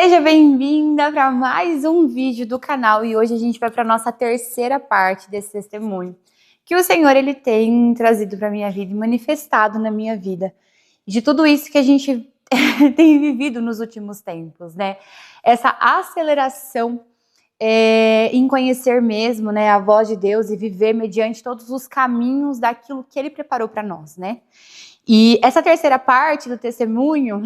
Seja bem-vinda para mais um vídeo do canal e hoje a gente vai para a nossa terceira parte desse testemunho que o Senhor ele tem trazido para minha vida e manifestado na minha vida. De tudo isso que a gente tem vivido nos últimos tempos, né? Essa aceleração em conhecer mesmo, né, a voz de Deus e viver mediante todos os caminhos daquilo que Ele preparou para nós, né? E essa terceira parte do testemunho,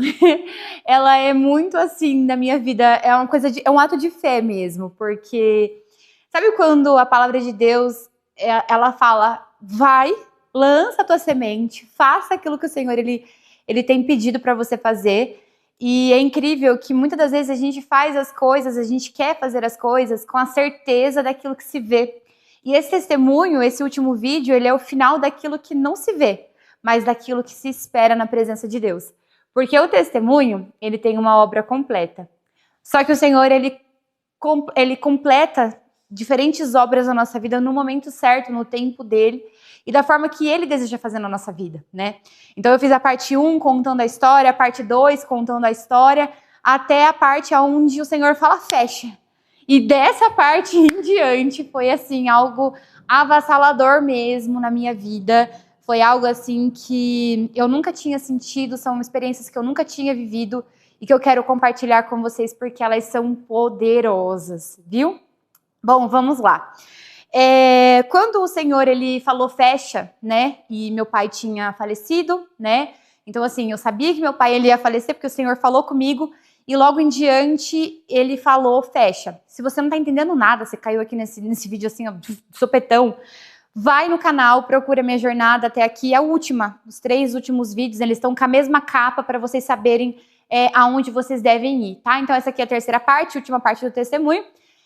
ela é muito assim na minha vida, é um ato de fé mesmo, porque sabe quando a palavra de Deus, ela fala, vai, lança a tua semente, faça aquilo que o Senhor ele tem pedido para você fazer. E é incrível que muitas das vezes a gente faz as coisas, a gente quer fazer as coisas com a certeza daquilo que se vê. E esse testemunho, esse último vídeo, ele é o final daquilo que não se vê, mas daquilo que se espera na presença de Deus. Porque o testemunho, ele tem uma obra completa. Só que o Senhor, ele completa diferentes obras na nossa vida no momento certo, no tempo dele, e da forma que ele deseja fazer na nossa vida, né? Então eu fiz a parte 1 contando a história, a parte 2 contando a história, até a parte onde o Senhor fala fecha. E dessa parte em diante foi assim, algo avassalador mesmo na minha vida. Foi algo assim que eu nunca tinha sentido, são experiências que eu nunca tinha vivido e que eu quero compartilhar com vocês porque elas são poderosas, viu? Bom, vamos lá. Quando o Senhor ele falou fecha, né, e meu pai tinha falecido, né, então assim, eu sabia que meu pai ele ia falecer porque o Senhor falou comigo e logo em diante ele falou fecha. Se você não tá entendendo nada, você caiu aqui nesse vídeo assim, ó, sopetão, vai no canal, procura minha jornada até aqui, a última, os 3 últimos vídeos, eles estão com a mesma capa para vocês saberem aonde vocês devem ir, tá? Então essa aqui é a terceira parte, última parte do testemunho,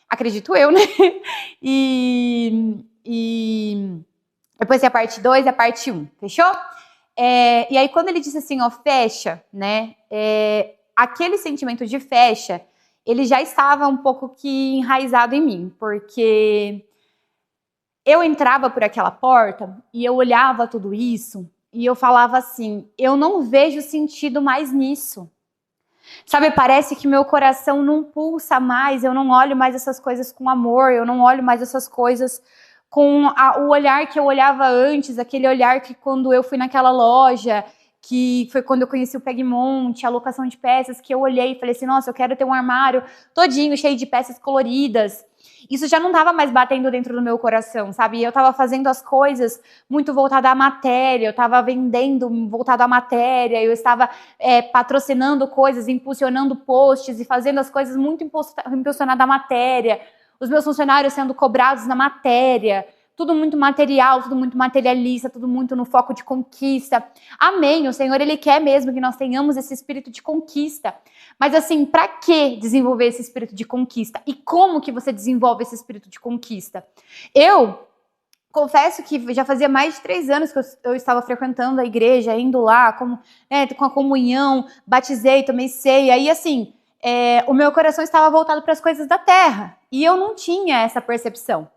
acredito eu, né? E depois tem a parte 2 e a parte 1, fechou? E aí quando ele disse assim, ó, fecha, né? Aquele sentimento de fecha, ele já estava um pouco que enraizado em mim, porque eu entrava por aquela porta e eu olhava tudo isso e eu falava assim, eu não vejo sentido mais nisso. Sabe, parece que meu coração não pulsa mais, eu não olho mais essas coisas com amor, eu não olho mais essas coisas com o olhar que eu olhava antes, aquele olhar que quando eu fui naquela loja, que foi quando eu conheci o Pegmonte, a locação de peças, que eu olhei e falei assim, nossa, eu quero ter um armário todinho, cheio de peças coloridas. Isso já não estava mais batendo dentro do meu coração, sabe? Eu estava fazendo as coisas muito voltada à matéria, eu estava vendendo voltado à matéria, eu estava patrocinando coisas, impulsionando posts e fazendo as coisas muito impulsionadas à matéria. Os meus funcionários sendo cobrados na matéria, tudo muito material, tudo muito materialista, tudo muito no foco de conquista. Amém, o Senhor, Ele quer mesmo que nós tenhamos esse espírito de conquista. Mas assim, para que desenvolver esse espírito de conquista? E como que você desenvolve esse espírito de conquista? Eu confesso que já fazia mais de 3 anos que eu estava frequentando a igreja, indo lá com a comunhão, batizei, tomei ceia, e assim, o meu coração estava voltado para as coisas da terra. E eu não tinha essa percepção.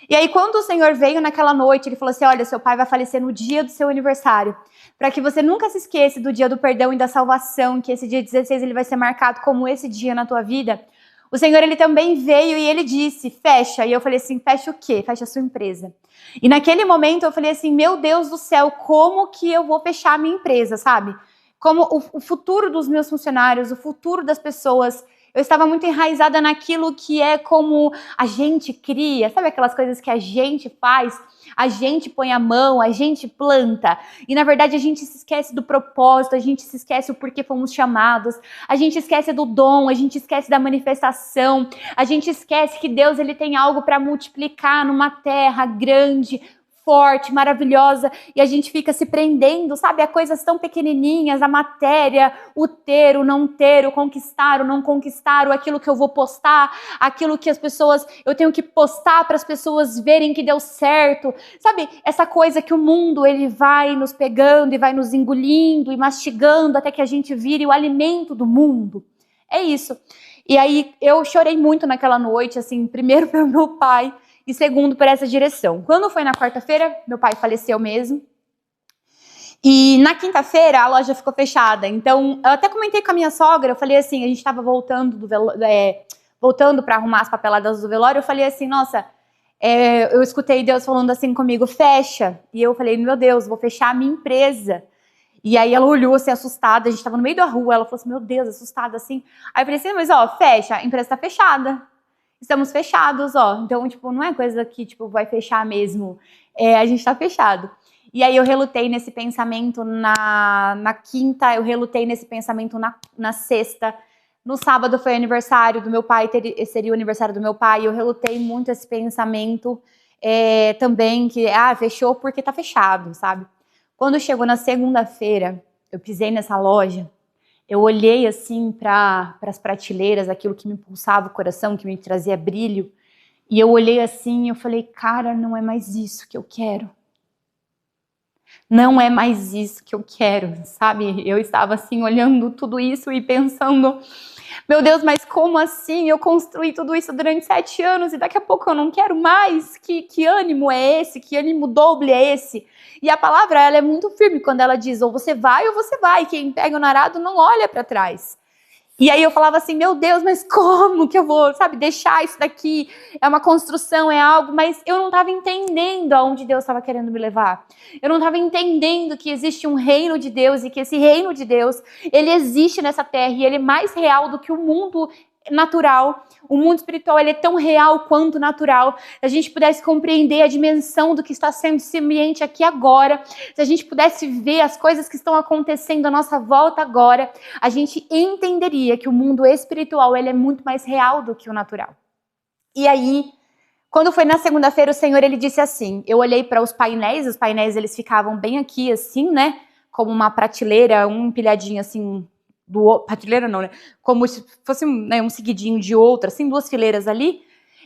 E aí, quando o Senhor veio naquela noite, Ele falou assim, olha, seu pai vai falecer no dia do seu aniversário, para que você nunca se esqueça do dia do perdão e da salvação, que esse dia 16 ele vai ser marcado como esse dia na tua vida. O Senhor, Ele também veio e Ele disse, fecha. E eu falei assim, fecha o quê? Fecha a sua empresa. E naquele momento eu falei assim, meu Deus do céu, como que eu vou fechar a minha empresa, sabe? Como o futuro dos meus funcionários, o futuro das pessoas. Eu estava muito enraizada naquilo que é como a gente cria, sabe aquelas coisas que a gente faz? A gente põe a mão, a gente planta. E na verdade a gente se esquece do propósito, a gente se esquece o porquê fomos chamados, a gente esquece do dom, a gente esquece da manifestação, a gente esquece que Deus ele tem algo para multiplicar numa terra grande, forte, maravilhosa, e a gente fica se prendendo, sabe, a coisas tão pequenininhas, a matéria, o ter, o não ter, o conquistar, o não conquistar, o aquilo que eu vou postar, aquilo que as pessoas, eu tenho que postar para as pessoas verem que deu certo, sabe, essa coisa que o mundo, ele vai nos pegando e vai nos engolindo e mastigando até que a gente vire o alimento do mundo, é isso. E aí eu chorei muito naquela noite, assim, primeiro pelo meu pai, e segundo, por essa direção. Quando foi na quarta-feira, meu pai faleceu mesmo. E na quinta-feira a loja ficou fechada. Então, eu até comentei com a minha sogra, eu falei assim, a gente estava voltando para arrumar as papeladas do velório, eu falei assim, nossa, eu escutei Deus falando assim comigo, fecha. E eu falei, meu Deus, vou fechar a minha empresa. E aí ela olhou assim, assustada, a gente estava no meio da rua, ela falou assim, meu Deus, assustada assim. Aí eu falei assim, mas ó, fecha, a empresa está fechada. Estamos fechados, ó. Então, tipo, não é coisa que, tipo, vai fechar mesmo. A gente tá fechado. E aí eu relutei nesse pensamento na quinta, eu relutei nesse pensamento na sexta. No sábado foi aniversário do meu pai, seria o aniversário do meu pai, eu relutei muito esse pensamento também, que, fechou porque tá fechado, sabe? Quando chegou na segunda-feira, eu pisei nessa loja, eu olhei assim para as prateleiras, aquilo que me impulsava o coração, que me trazia brilho, e eu olhei assim e eu falei, cara, não é mais isso que eu quero. Não é mais isso que eu quero, sabe? Eu estava assim olhando tudo isso e pensando, meu Deus, mas como assim? Eu construí tudo isso durante 7 anos e daqui a pouco eu não quero mais? Que ânimo é esse? Que ânimo doble é esse? E a palavra, ela é muito firme quando ela diz, ou você vai ou você vai. Quem pega no arado não olha para trás. E aí eu falava assim, meu Deus, mas como que eu vou, sabe, deixar isso daqui? É uma construção, é algo, mas eu não estava entendendo aonde Deus estava querendo me levar. Eu não estava entendendo que existe um reino de Deus e que esse reino de Deus, ele existe nessa terra e ele é mais real do que o mundo natural. O mundo espiritual, ele é tão real quanto natural. Se a gente pudesse compreender a dimensão do que está sendo esse ambiente aqui agora, se a gente pudesse ver as coisas que estão acontecendo à nossa volta agora, a gente entenderia que o mundo espiritual, ele é muito mais real do que o natural. E aí, quando foi na segunda-feira, o Senhor, ele disse assim, eu olhei para os painéis eles ficavam bem aqui assim, né, como uma prateleira, um empilhadinho assim, prateleira não, né, como se fosse um seguidinho de outra, assim, 2 fileiras ali,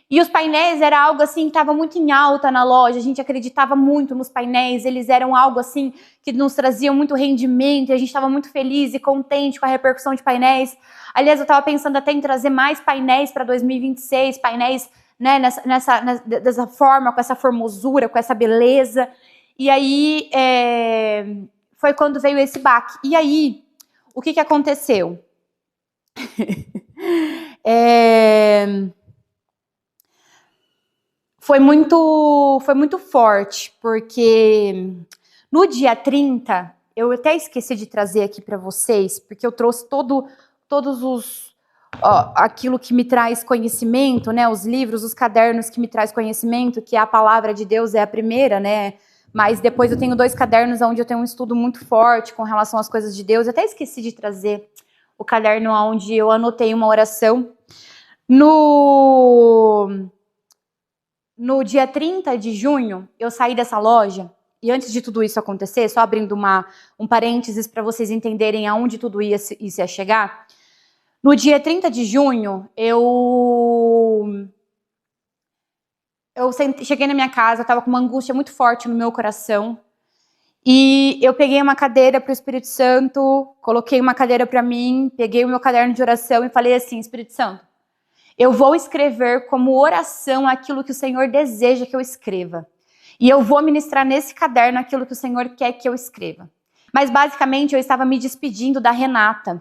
e os painéis era algo assim que estava muito em alta na loja, a gente acreditava muito nos painéis, eles eram algo assim que nos traziam muito rendimento, e a gente estava muito feliz e contente com a repercussão de painéis. Aliás, eu estava pensando até em trazer mais painéis para 2026, painéis, né, dessa forma, com essa formosura, com essa beleza. E aí foi quando veio esse baque. E aí, o que aconteceu? Foi muito forte, porque no dia 30, eu até esqueci de trazer aqui para vocês, porque eu trouxe todos os aquilo que me traz conhecimento, né, os livros, os cadernos que me traz conhecimento, que a palavra de Deus é a primeira, né, mas depois eu tenho 2 cadernos onde eu tenho um estudo muito forte com relação às coisas de Deus. Eu até esqueci de trazer o caderno onde eu anotei uma oração. No dia 30 de junho, eu saí dessa loja, e antes de tudo isso acontecer, só abrindo um parênteses para vocês entenderem aonde tudo isso ia chegar, no dia 30 de junho, eu cheguei na minha casa, eu estava com uma angústia muito forte no meu coração, e eu peguei uma cadeira para o Espírito Santo, coloquei uma cadeira para mim, peguei o meu caderno de oração e falei assim, Espírito Santo, eu vou escrever como oração aquilo que o Senhor deseja que eu escreva. E eu vou ministrar nesse caderno aquilo que o Senhor quer que eu escreva. Mas basicamente eu estava me despedindo da Renata.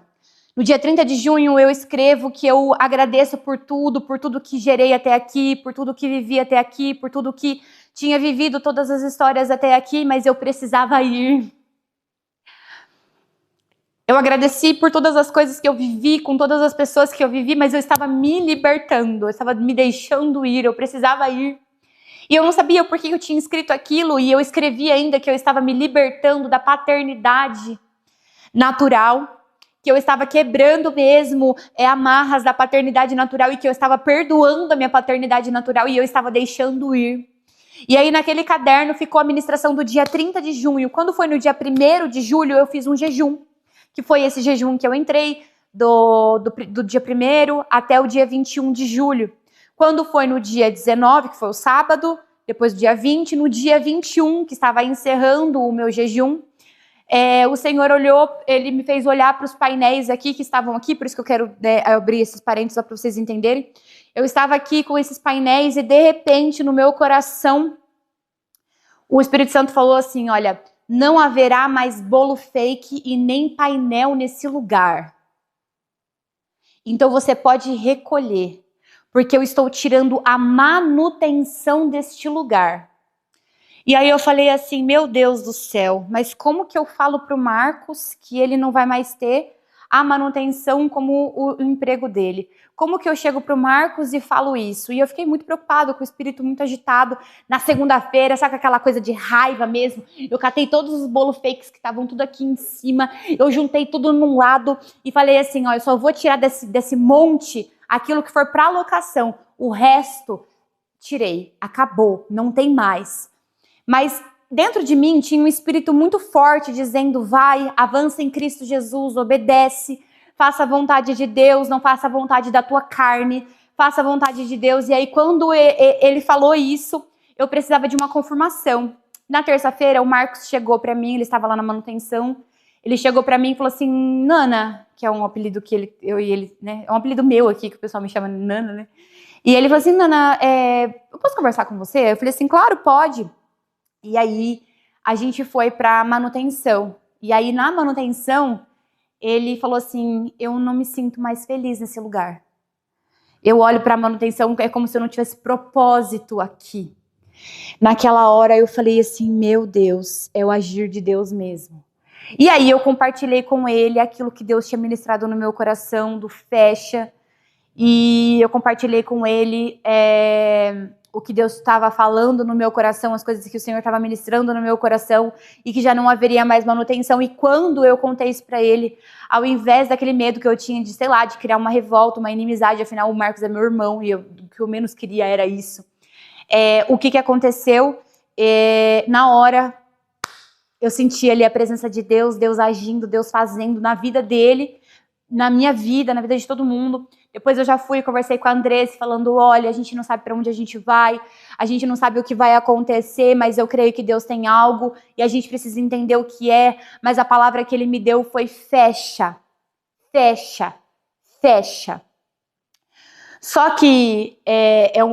No dia 30 de junho eu escrevo que eu agradeço por tudo que gerei até aqui, por tudo que vivi até aqui, por tudo que tinha vivido, todas as histórias até aqui, mas eu precisava ir. Eu agradeci por todas as coisas que eu vivi, com todas as pessoas que eu vivi, mas eu estava me libertando, eu estava me deixando ir, eu precisava ir. E eu não sabia por que eu tinha escrito aquilo, e eu escrevi ainda que eu estava me libertando da paternidade natural, que eu estava quebrando mesmo amarras da paternidade natural e que eu estava perdoando a minha paternidade natural e eu estava deixando ir. E aí naquele caderno ficou a ministração do dia 30 de junho. Quando foi no dia 1º de julho, eu fiz um jejum. Que foi esse jejum que eu entrei do dia 1º até o dia 21 de julho. Quando foi no dia 19, que foi o sábado, depois do dia 20, no dia 21, que estava encerrando o meu jejum, o Senhor olhou, ele me fez olhar para os painéis aqui, que estavam aqui, por isso que eu quero abrir esses parênteses para vocês entenderem. Eu estava aqui com esses painéis e, de repente, no meu coração, o Espírito Santo falou assim, olha, não haverá mais bolo fake e nem painel nesse lugar. Então você pode recolher, porque eu estou tirando a manutenção deste lugar. E aí eu falei assim, meu Deus do céu, mas como que eu falo para o Marcos que ele não vai mais ter a manutenção como o emprego dele? Como que eu chego para o Marcos e falo isso? E eu fiquei muito preocupada, com o espírito muito agitado. Na segunda-feira, sabe aquela coisa de raiva mesmo? Eu catei todos os bolos fakes que estavam tudo aqui em cima, eu juntei tudo num lado e falei assim, ó, eu só vou tirar desse monte aquilo que for para alocação. O resto, tirei, acabou, não tem mais. Mas dentro de mim tinha um espírito muito forte dizendo, vai, avança em Cristo Jesus, obedece, faça a vontade de Deus, não faça a vontade da tua carne, faça a vontade de Deus. E aí quando ele falou isso, eu precisava de uma confirmação. Na terça-feira o Marcos chegou para mim, ele estava lá na manutenção, ele chegou para mim e falou assim, Nana, que é um apelido que eu e ele, né, é um apelido meu aqui, que o pessoal me chama Nana, né? E ele falou assim, Nana, eu posso conversar com você? Eu falei assim, claro, pode. E aí a gente foi para manutenção. E aí na manutenção ele falou assim, eu não me sinto mais feliz nesse lugar. Eu olho para a manutenção, é como se eu não tivesse propósito aqui. Naquela hora eu falei assim, meu Deus, é o agir de Deus mesmo. E aí eu compartilhei com ele aquilo que Deus tinha ministrado no meu coração, do fecha. E eu compartilhei com ele o que Deus estava falando no meu coração, as coisas que o Senhor estava ministrando no meu coração e que já não haveria mais manutenção. E quando eu contei isso para ele, ao invés daquele medo que eu tinha de, sei lá, de criar uma revolta, uma inimizade, afinal o Marcos é meu irmão e o que eu menos queria era isso. O que aconteceu? Na hora, eu senti ali a presença de Deus, Deus agindo, Deus fazendo na vida dele, na minha vida, na vida de todo mundo. Depois eu já fui e conversei com a Andressa, falando, olha, a gente não sabe para onde a gente vai, a gente não sabe o que vai acontecer, mas eu creio que Deus tem algo e a gente precisa entender o que é, mas a palavra que ele me deu foi fecha, fecha, fecha. Só que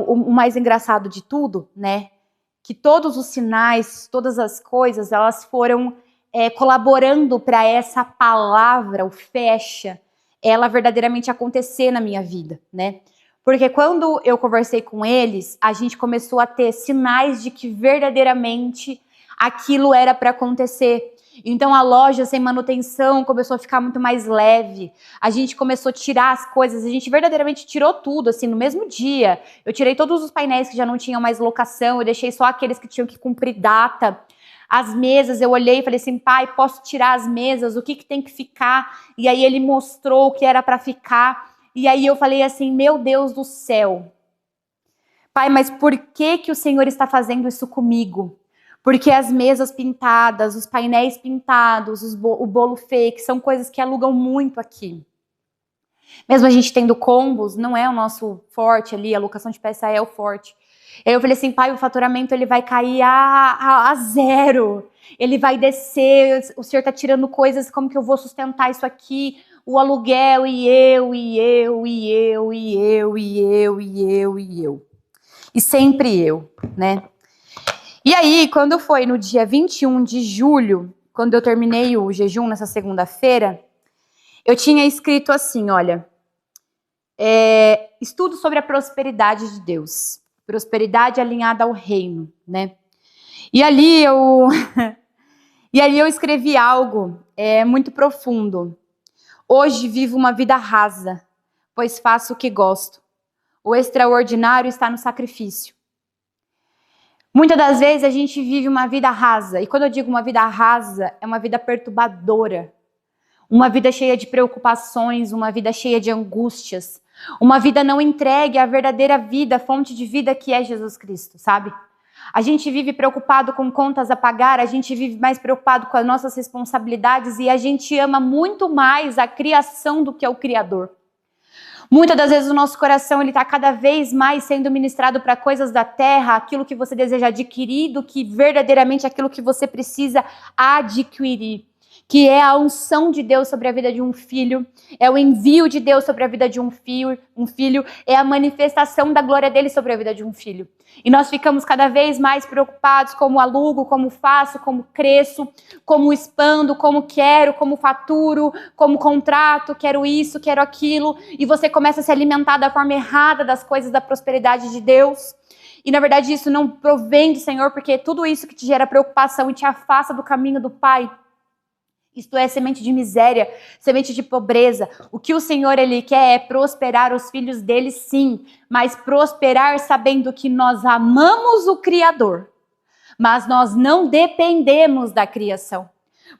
o mais engraçado de tudo, né, que todos os sinais, todas as coisas, elas foram colaborando para essa palavra, o fecha, ela verdadeiramente acontecer na minha vida, né? Porque quando eu conversei com eles, a gente começou a ter sinais de que verdadeiramente aquilo era para acontecer. Então a loja sem manutenção começou a ficar muito mais leve. A gente começou a tirar as coisas, a gente verdadeiramente tirou tudo, assim, no mesmo dia. Eu tirei todos os painéis que já não tinham mais locação, eu deixei só aqueles que tinham que cumprir data. As mesas, eu olhei e falei assim, pai, posso tirar as mesas? O que tem que ficar? E aí ele mostrou o que era para ficar. E aí eu falei assim, meu Deus do céu. Pai, mas por que o Senhor está fazendo isso comigo? Porque as mesas pintadas, os painéis pintados, o bolo fake, são coisas que alugam muito aqui. Mesmo a gente tendo combos, não é o nosso forte ali, a locação de peça é o forte. Eu falei assim, pai, o faturamento ele vai cair a zero, ele vai descer, o senhor está tirando coisas, como que eu vou sustentar isso aqui? O aluguel e eu. E sempre eu, né? E aí, quando foi no dia 21 de julho, quando eu terminei o jejum nessa segunda-feira, eu tinha escrito assim, olha, estudo sobre a prosperidade de Deus. Prosperidade alinhada ao reino, né? E ali eu escrevi algo muito profundo. Hoje vivo uma vida rasa, pois faço o que gosto. O extraordinário está no sacrifício. Muitas das vezes a gente vive uma vida rasa. E quando eu digo uma vida rasa, é uma vida perturbadora. Uma vida cheia de preocupações, uma vida cheia de angústias. Uma vida não entregue à verdadeira vida, fonte de vida que é Jesus Cristo, sabe? A gente vive preocupado com contas a pagar, a gente vive mais preocupado com as nossas responsabilidades e a gente ama muito mais a criação do que o Criador. Muitas das vezes o nosso coração está cada vez mais sendo ministrado para coisas da terra, aquilo que você deseja adquirir, do que verdadeiramente aquilo que você precisa adquirir. que é a unção de Deus sobre a vida de um filho, é o envio de Deus sobre a vida de um filho, é a manifestação da glória dele sobre a vida de um filho. E nós ficamos cada vez mais preocupados como alugo, como faço, como cresço, como expando, como quero, como faturo, como contrato, quero isso, quero aquilo, e você começa a se alimentar da forma errada das coisas da prosperidade de Deus. E na verdade isso não provém do Senhor, porque tudo isso que te gera preocupação e te afasta do caminho do Pai. Isto é semente de miséria, semente de pobreza. O que o Senhor ele quer é prosperar os filhos dele, sim, mas prosperar sabendo que nós amamos o Criador, mas nós não dependemos da criação.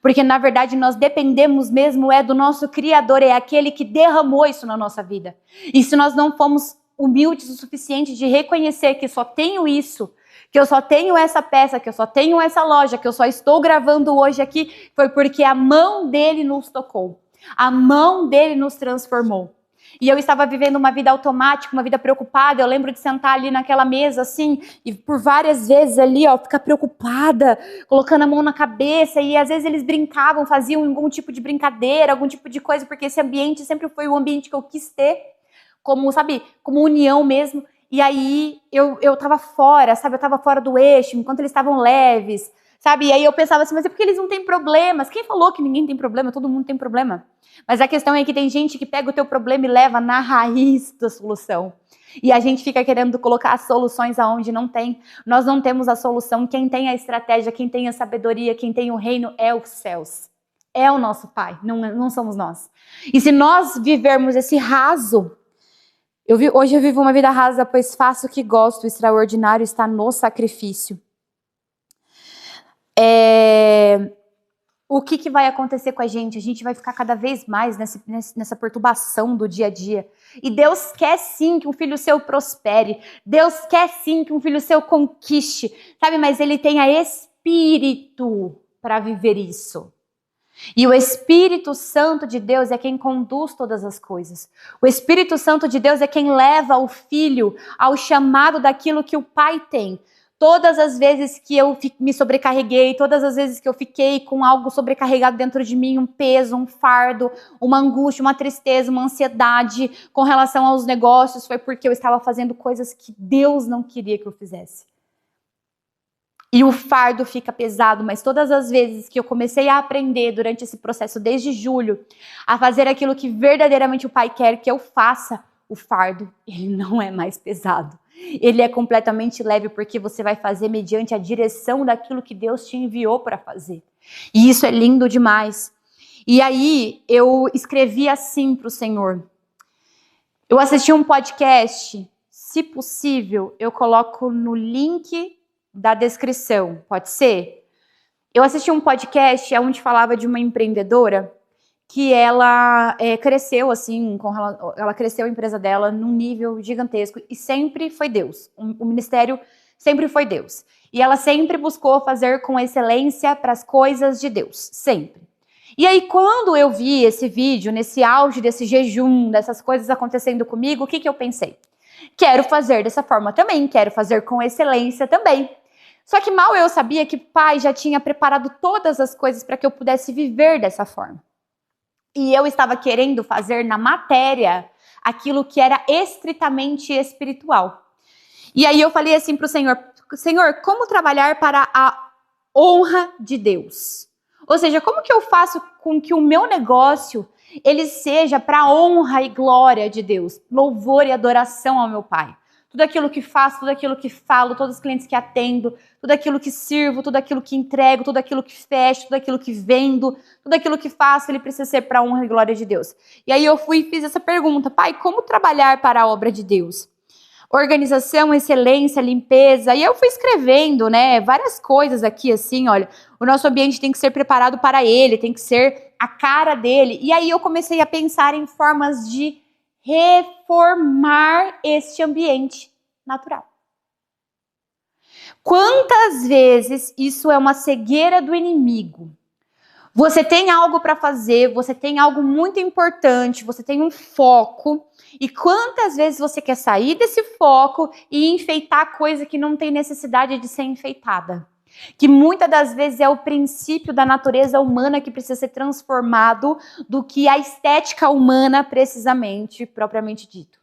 Porque na verdade nós dependemos mesmo do nosso Criador, é aquele que derramou isso na nossa vida. E se nós não formos humildes o suficiente de reconhecer que só tenho isso, que eu só tenho essa peça, que eu só tenho essa loja, que eu só estou gravando hoje aqui, foi porque a mão dele nos tocou. A mão dele nos transformou. E eu estava vivendo uma vida automática, uma vida preocupada. Eu lembro de sentar ali naquela mesa assim, e por várias vezes ali, ó, ficar preocupada, colocando a mão na cabeça. E às vezes eles brincavam, faziam algum tipo de brincadeira, algum tipo de coisa, porque esse ambiente sempre foi o ambiente que eu quis ter, como, sabe, como união mesmo. E aí eu tava fora, sabe? Eu tava fora do eixo, enquanto eles estavam leves, sabe? E aí eu pensava assim, mas é porque eles não têm problemas? Quem falou que ninguém tem problema? Todo mundo tem problema. Mas a questão é que tem gente que pega o teu problema e leva na raiz da solução. E a gente fica querendo colocar as soluções aonde não tem. Nós não temos a solução. Quem tem a estratégia, quem tem a sabedoria, quem tem o reino é os céus. É o nosso Pai, não somos nós. E se nós vivermos esse raso, hoje eu vivo uma vida rasa, pois faço o que gosto, o extraordinário está no sacrifício. O que vai acontecer com a gente? A gente vai ficar cada vez mais nessa perturbação do dia a dia. E Deus quer sim que um filho seu prospere. Deus quer sim que um filho seu conquiste. Sabe, mas ele tem a Espírito para viver isso. E o Espírito Santo de Deus é quem conduz todas as coisas. O Espírito Santo de Deus é quem leva o filho ao chamado daquilo que o Pai tem. Todas as vezes que eu me sobrecarreguei, todas as vezes que eu fiquei com algo sobrecarregado dentro de mim, um peso, um fardo, uma angústia, uma tristeza, uma ansiedade com relação aos negócios, foi porque eu estava fazendo coisas que Deus não queria que eu fizesse. E o fardo fica pesado, mas todas as vezes que eu comecei a aprender durante esse processo, desde julho, a fazer aquilo que verdadeiramente o Pai quer que eu faça, o fardo, ele não é mais pesado. Ele é completamente leve, porque você vai fazer mediante a direção daquilo que Deus te enviou para fazer. E isso é lindo demais. E aí, eu escrevi assim para o Senhor. Eu assisti um podcast, se possível, eu coloco no link da descrição, pode ser? Eu assisti um podcast onde falava de uma empreendedora que ela cresceu assim, ela cresceu a empresa dela num nível gigantesco e sempre foi Deus. O ministério sempre foi Deus. E ela sempre buscou fazer com excelência para as coisas de Deus, sempre. E aí quando eu vi esse vídeo, nesse auge desse jejum, dessas coisas acontecendo comigo, o que eu pensei? Quero fazer dessa forma também, quero fazer com excelência também. Só que mal eu sabia que o Pai já tinha preparado todas as coisas para que eu pudesse viver dessa forma. E eu estava querendo fazer na matéria aquilo que era estritamente espiritual. E aí eu falei assim para o Senhor, Senhor, como trabalhar para a honra de Deus? Ou seja, como que eu faço com que o meu negócio ele seja para a honra e glória de Deus, louvor e adoração ao meu Pai? Tudo aquilo que faço, tudo aquilo que falo, todos os clientes que atendo, tudo aquilo que sirvo, tudo aquilo que entrego, tudo aquilo que fecho, tudo aquilo que vendo, tudo aquilo que faço, ele precisa ser para a honra e glória de Deus. E aí eu fui e fiz essa pergunta, Pai, como trabalhar para a obra de Deus? Organização, excelência, limpeza. E eu fui escrevendo, né, várias coisas aqui, assim, olha, o nosso ambiente tem que ser preparado para ele, tem que ser a cara dele. E aí eu comecei a pensar em formas de reformar este ambiente natural. Quantas vezes isso é uma cegueira do inimigo? Você tem algo para fazer, você tem algo muito importante, você tem um foco, e quantas vezes você quer sair desse foco e enfeitar coisa que não tem necessidade de ser enfeitada? Que muitas das vezes é o princípio da natureza humana que precisa ser transformado do que a estética humana precisamente, propriamente dito.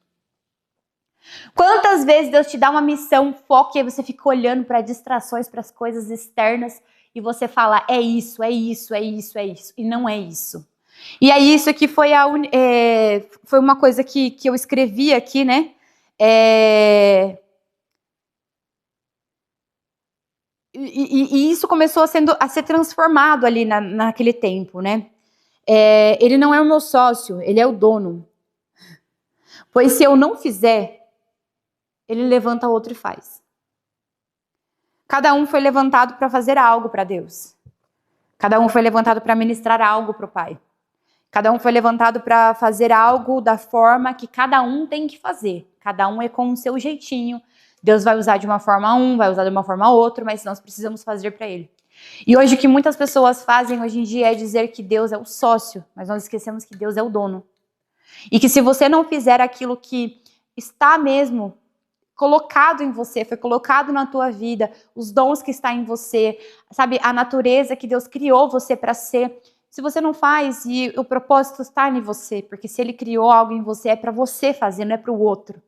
Quantas vezes Deus te dá uma missão, foco, e aí você fica olhando para distrações, para as coisas externas, e você fala, é isso, é isso, é isso, é isso, e não é isso. E aí isso aqui foi, foi uma coisa que eu escrevi aqui, né? E isso começou a ser transformado ali naquele tempo, né? Ele não é o meu sócio, ele é o dono. Pois se eu não fizer, ele levanta outro e faz. Cada um foi levantado para fazer algo para Deus. Cada um foi levantado para ministrar algo para o Pai. Cada um foi levantado para fazer algo da forma que cada um tem que fazer. Cada um é com o seu jeitinho. Deus vai usar de uma forma vai usar de uma forma outra, mas nós precisamos fazer para Ele. E hoje o que muitas pessoas fazem hoje em dia é dizer que Deus é o sócio, mas nós esquecemos que Deus é o dono. E que se você não fizer aquilo que está mesmo colocado em você, foi colocado na tua vida, os dons que está em você, sabe, a natureza que Deus criou você para ser, se você não faz e o propósito está em você, porque se Ele criou algo em você é para você fazer, não é para o outro,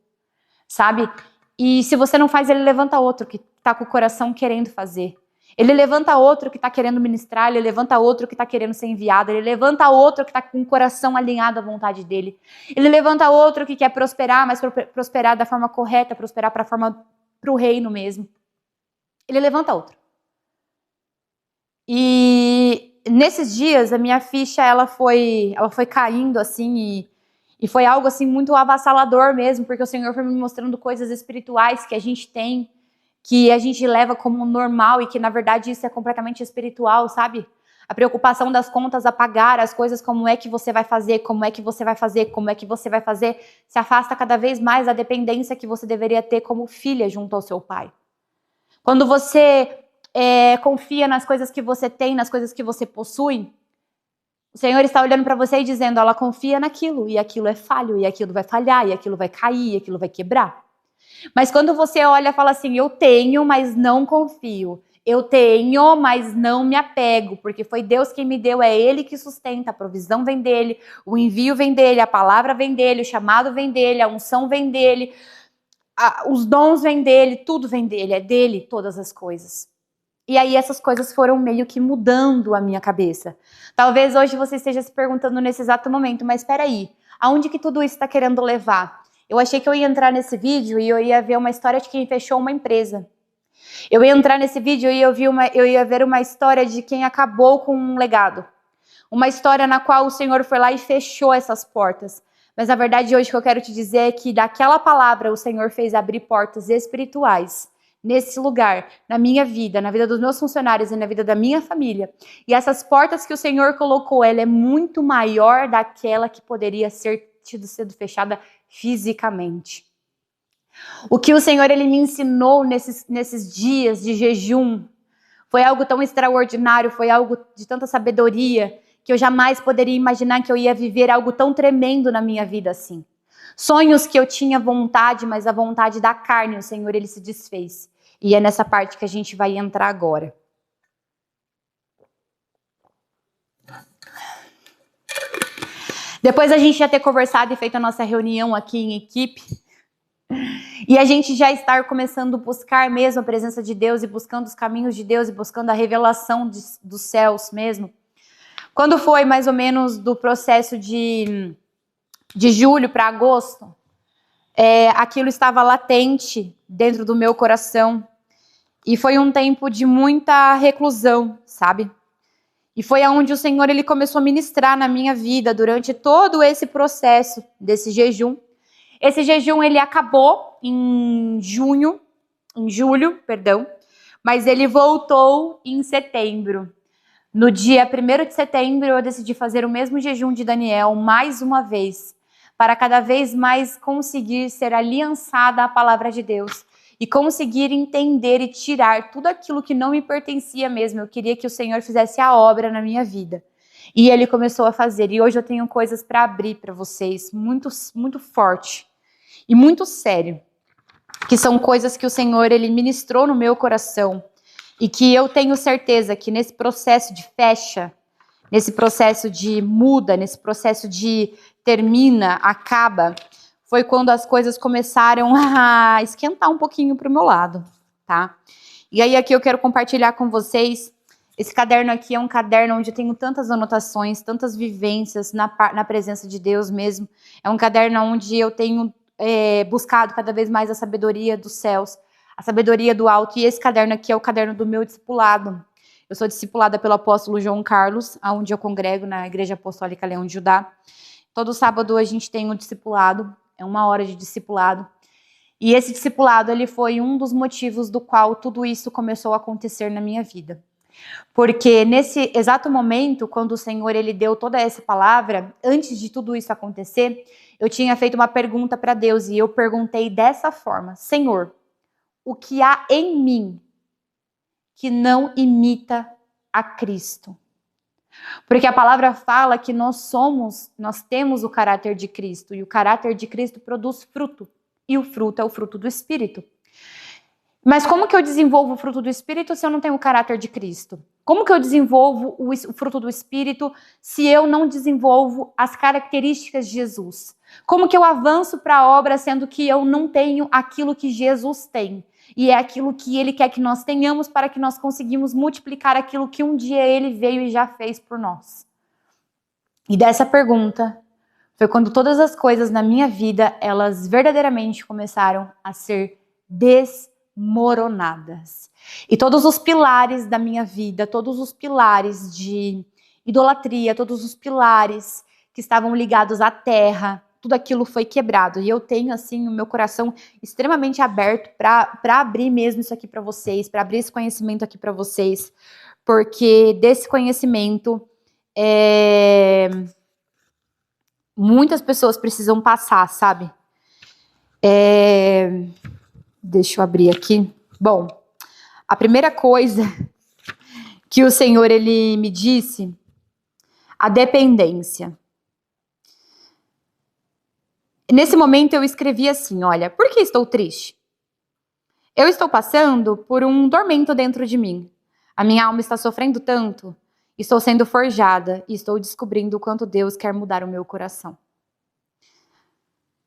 sabe? E se você não faz, Ele levanta outro que está com o coração querendo fazer. Ele levanta outro que está querendo ministrar, ele levanta outro que está querendo ser enviado, ele levanta outro que está com o coração alinhado à vontade dele. Ele levanta outro que quer prosperar, mas prosperar da forma correta, prosperar para o reino mesmo. Ele levanta outro. E nesses dias, a minha ficha ela foi caindo assim e foi algo assim muito avassalador mesmo, porque o Senhor foi me mostrando coisas espirituais que a gente tem, que a gente leva como normal e que, na verdade, isso é completamente espiritual, sabe? A preocupação das contas a pagar, as coisas, como é que você vai fazer, como é que você vai fazer, como é que você vai fazer, se afasta cada vez mais da dependência que você deveria ter como filha junto ao seu pai. Quando você confia nas coisas que você tem, nas coisas que você possui, o Senhor está olhando para você e dizendo, ela confia naquilo, e aquilo é falho, e aquilo vai falhar, e aquilo vai cair, e aquilo vai quebrar. Mas quando você olha e fala assim, eu tenho, mas não confio. Eu tenho, mas não me apego, porque foi Deus quem me deu, é Ele que sustenta, a provisão vem dEle, o envio vem dEle, a palavra vem dEle, o chamado vem dEle, a unção vem dEle, os dons vêm dEle, tudo vem dEle, é dEle todas as coisas. E aí essas coisas foram meio que mudando a minha cabeça. Talvez hoje você esteja se perguntando nesse exato momento, mas espera aí, aonde que tudo isso está querendo levar? Eu achei que eu ia entrar nesse vídeo e eu ia ver uma história de quem fechou uma empresa. Eu ia entrar nesse vídeo e eu ia ver uma história de quem acabou com um legado. Uma história na qual o Senhor foi lá e fechou essas portas. Mas a verdade hoje que eu quero te dizer é que daquela palavra o Senhor fez abrir portas espirituais nesse lugar, na minha vida, na vida dos meus funcionários e na vida da minha família. E essas portas que o Senhor colocou, ela é muito maior daquela que poderia sido fechada fisicamente. O que o Senhor ele me ensinou nesses dias de jejum foi algo tão extraordinário, foi algo de tanta sabedoria, que eu jamais poderia imaginar que eu ia viver algo tão tremendo na minha vida assim. Sonhos que eu tinha vontade, mas a vontade da carne, o Senhor ele se desfez. E é nessa parte que a gente vai entrar agora. Depois a gente já ter conversado e feito a nossa reunião aqui em equipe, e a gente já estar começando a buscar mesmo a presença de Deus e buscando os caminhos de Deus e buscando a revelação dos céus mesmo. Quando foi mais ou menos do processo de julho para agosto, aquilo estava latente dentro do meu coração. E foi um tempo de muita reclusão, sabe? E foi onde o Senhor ele começou a ministrar na minha vida durante todo esse processo desse jejum. Esse jejum ele acabou em julho, mas ele voltou em setembro. No dia 1º de setembro eu decidi fazer o mesmo jejum de Daniel mais uma vez, para cada vez mais conseguir ser aliançada à palavra de Deus. E conseguir entender e tirar tudo aquilo que não me pertencia mesmo. Eu queria que o Senhor fizesse a obra na minha vida. E Ele começou a fazer. E hoje eu tenho coisas para abrir para vocês, muito, muito forte e muito sério. Que são coisas que o Senhor, Ele ministrou no meu coração. E que eu tenho certeza que nesse processo de fecha, nesse processo de muda, nesse processo de termina, acaba, foi quando as coisas começaram a esquentar um pouquinho para o meu lado, tá? E aí aqui eu quero compartilhar com vocês, esse caderno aqui é um caderno onde eu tenho tantas anotações, tantas vivências na presença de Deus mesmo. É um caderno onde eu tenho buscado cada vez mais a sabedoria dos céus, a sabedoria do alto. E esse caderno aqui é o caderno do meu discipulado. Eu sou discipulada pelo apóstolo João Carlos, onde eu congrego na Igreja Apostólica Leão de Judá. Todo sábado a gente tem um discipulado, é 1 hora de discipulado. E esse discipulado, ele foi um dos motivos do qual tudo isso começou a acontecer na minha vida. Porque nesse exato momento, quando o Senhor ele deu toda essa palavra, antes de tudo isso acontecer, eu tinha feito uma pergunta para Deus e eu perguntei dessa forma: Senhor, o que há em mim que não imita a Cristo? Porque a palavra fala que nós temos o caráter de Cristo, e o caráter de Cristo produz fruto, e o fruto é o fruto do Espírito. Mas como que eu desenvolvo o fruto do Espírito se eu não tenho o caráter de Cristo? Como que eu desenvolvo o fruto do Espírito se eu não desenvolvo as características de Jesus? Como que eu avanço para a obra sendo que eu não tenho aquilo que Jesus tem? E é aquilo que Ele quer que nós tenhamos para que nós conseguimos multiplicar aquilo que um dia Ele veio e já fez por nós. E dessa pergunta foi quando todas as coisas na minha vida, elas verdadeiramente começaram a ser desmoronadas. E todos os pilares da minha vida, todos os pilares de idolatria, todos os pilares que estavam ligados à terra, tudo aquilo foi quebrado. E eu tenho, assim, o meu coração extremamente aberto para abrir mesmo isso aqui para vocês, para abrir esse conhecimento aqui para vocês, porque desse conhecimento, muitas pessoas precisam passar, sabe? Deixa eu abrir aqui. Bom, a primeira coisa que o Senhor, ele me disse, a dependência. Nesse momento eu escrevi assim, olha, por que estou triste? Eu estou passando por um tormento dentro de mim. A minha alma está sofrendo tanto, estou sendo forjada e estou descobrindo o quanto Deus quer mudar o meu coração.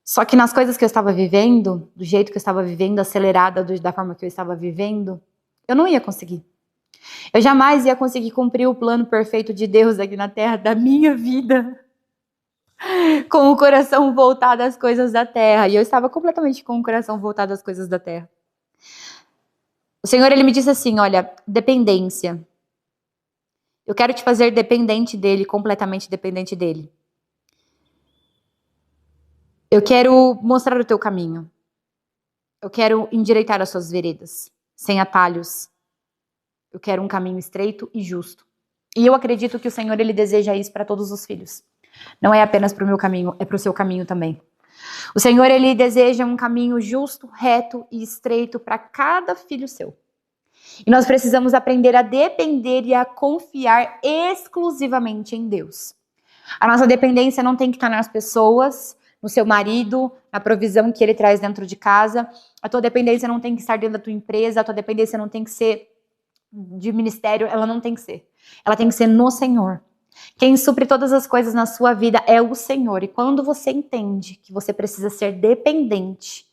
Só que nas coisas que eu estava vivendo, do jeito que eu estava vivendo, acelerada da forma que eu estava vivendo, eu não ia conseguir. Eu jamais ia conseguir cumprir o plano perfeito de Deus aqui na terra da minha vida, com o coração voltado às coisas da terra. E eu estava completamente com o coração voltado às coisas da terra. O Senhor, ele me disse assim, olha, dependência. Eu quero te fazer dependente dele, completamente dependente dele. Eu quero mostrar o teu caminho. Eu quero endireitar as suas veredas, sem atalhos. Eu quero um caminho estreito e justo. E eu acredito que o Senhor, ele deseja isso para todos os filhos. Não é apenas para o meu caminho, é para o seu caminho também. O Senhor, ele deseja um caminho justo, reto e estreito para cada filho seu. E nós precisamos aprender a depender e a confiar exclusivamente em Deus. A nossa dependência não tem que estar nas pessoas, no seu marido, na provisão que ele traz dentro de casa. A tua dependência não tem que estar dentro da tua empresa, a tua dependência não tem que ser de ministério, ela não tem que ser. Ela tem que ser no Senhor. Quem supre todas as coisas na sua vida é o Senhor. E quando você entende que você precisa ser dependente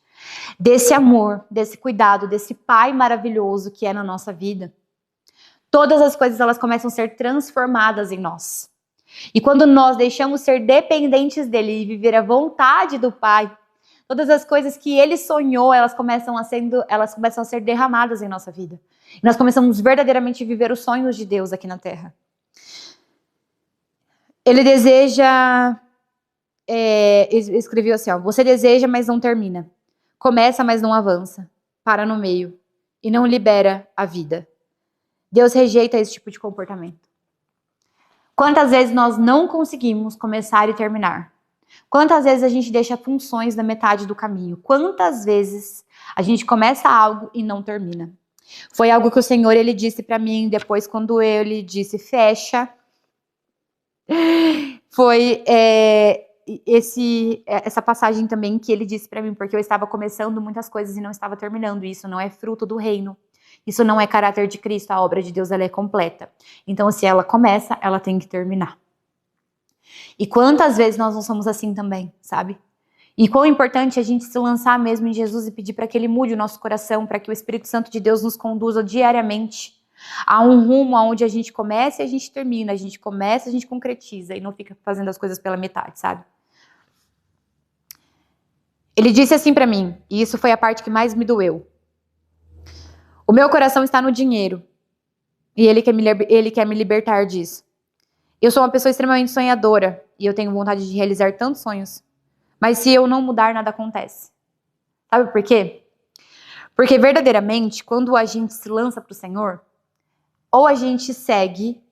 desse amor, desse cuidado, desse Pai maravilhoso que é na nossa vida, todas as coisas elas começam a ser transformadas em nós. E quando nós deixamos ser dependentes dele e viver a vontade do Pai, todas as coisas que ele sonhou, elas começam a ser derramadas em nossa vida. E nós começamos verdadeiramente a viver os sonhos de Deus aqui na Terra. Ele deseja... escreveu assim, ó, você deseja, mas não termina. Começa, mas não avança. Para no meio. E não libera a vida. Deus rejeita esse tipo de comportamento. Quantas vezes nós não conseguimos começar e terminar? Quantas vezes a gente deixa funções na metade do caminho? Quantas vezes a gente começa algo e não termina? Foi algo que o Senhor, ele disse para mim depois quando ele disse fecha. Foi essa passagem também que ele disse para mim, porque eu estava começando muitas coisas e não estava terminando. Isso não é fruto do reino. Isso não é caráter de Cristo, a obra de Deus ela é completa. Então, se ela começa, ela tem que terminar. E quantas vezes nós não somos assim também, sabe? E quão importante é a gente se lançar mesmo em Jesus e pedir para que Ele mude o nosso coração, para que o Espírito Santo de Deus nos conduza diariamente a um rumo onde a gente começa e a gente termina, a gente começa, a gente concretiza e não fica fazendo as coisas pela metade, sabe? Ele disse assim para mim, e isso foi a parte que mais me doeu. O meu coração está no dinheiro e ele quer me libertar disso. Eu sou uma pessoa extremamente sonhadora e eu tenho vontade de realizar tantos sonhos. Mas se eu não mudar, nada acontece. Sabe por quê? Porque verdadeiramente, quando a gente se lança para o Senhor, ou a gente segue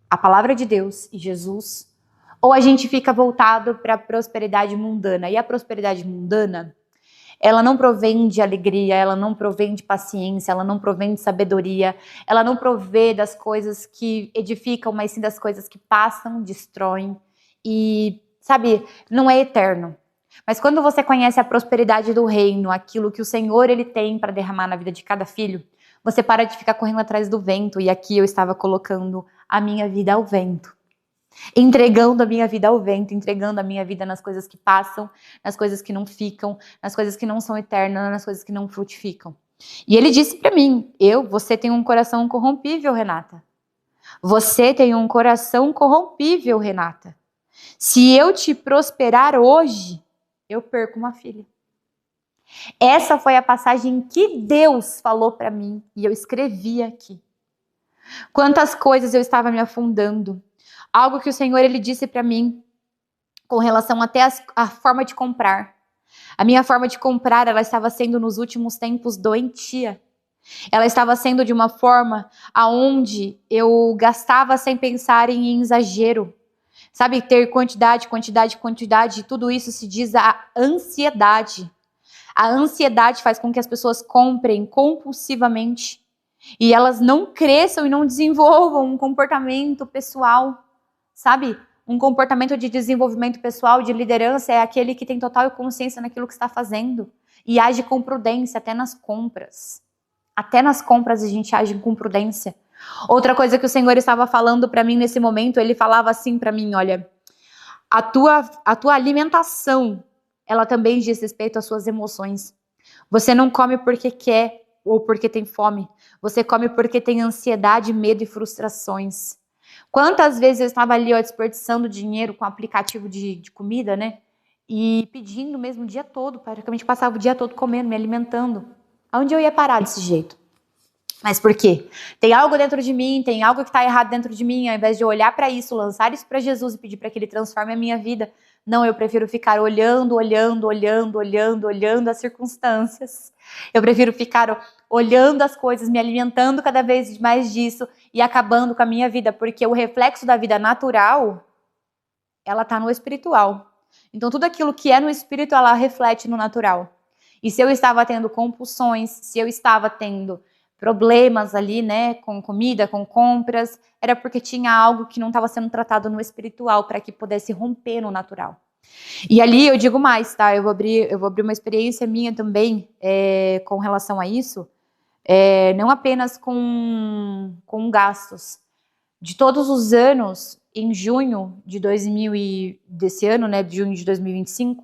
a palavra de Deus e Jesus, ou a gente fica voltado para a prosperidade mundana. E a prosperidade mundana, ela não provém de alegria, ela não provém de paciência, ela não provém de sabedoria, ela não provém das coisas que edificam, mas sim das coisas que passam, destroem e, sabe, não é eterno. Mas quando você conhece a prosperidade do reino, aquilo que o Senhor ele tem para derramar na vida de cada filho, você para de ficar correndo atrás do vento. E aqui eu estava colocando a minha vida ao vento. Entregando a minha vida ao vento, entregando a minha vida nas coisas que passam, nas coisas que não ficam, nas coisas que não são eternas, nas coisas que não frutificam. E ele disse para mim, você tem um coração corrompível, Renata. Você tem um coração corrompível, Renata. Se eu te prosperar hoje, eu perco uma filha. Essa foi a passagem que Deus falou para mim e eu escrevi aqui. Quantas coisas eu estava me afundando. Algo que o Senhor ele disse para mim com relação até a forma de comprar. A minha forma de comprar, ela estava sendo nos últimos tempos doentia. Ela estava sendo de uma forma aonde eu gastava sem pensar em exagero. Sabe, ter quantidade, tudo isso se diz a ansiedade. A ansiedade faz com que as pessoas comprem compulsivamente e elas não cresçam e não desenvolvam um comportamento pessoal, sabe? Um comportamento de desenvolvimento pessoal, de liderança, é aquele que tem total consciência naquilo que está fazendo e age com prudência até nas compras. Até nas compras a gente age com prudência. Outra coisa que o Senhor estava falando para mim nesse momento, ele falava assim para mim, olha, a tua alimentação, ela também diz respeito às suas emoções. Você não come porque quer ou porque tem fome. Você come porque tem ansiedade, medo e frustrações. Quantas vezes eu estava ali, ó, desperdiçando dinheiro com aplicativo de comida, né? E pedindo mesmo o dia todo, praticamente passava o dia todo comendo, me alimentando. Aonde eu ia parar desse jeito? Mas por quê? Tem algo dentro de mim, tem algo que está errado dentro de mim, ao invés de eu olhar para isso, lançar isso para Jesus e pedir para que Ele transforme a minha vida. Não, eu prefiro ficar olhando as circunstâncias. Eu prefiro ficar olhando as coisas, me alimentando cada vez mais disso e acabando com a minha vida, porque o reflexo da vida natural, ela está no espiritual. Então tudo aquilo que é no espírito, ela reflete no natural. E se eu estava tendo compulsões, se eu estava tendo problemas ali, né, com comida, com compras, era porque tinha algo que não estava sendo tratado no espiritual para que pudesse romper no natural. E ali eu digo mais, tá? Eu vou abrir uma experiência minha também com relação a isso, não apenas com gastos. De todos os anos, em junho de 2000 desse ano, né, de junho de 2025,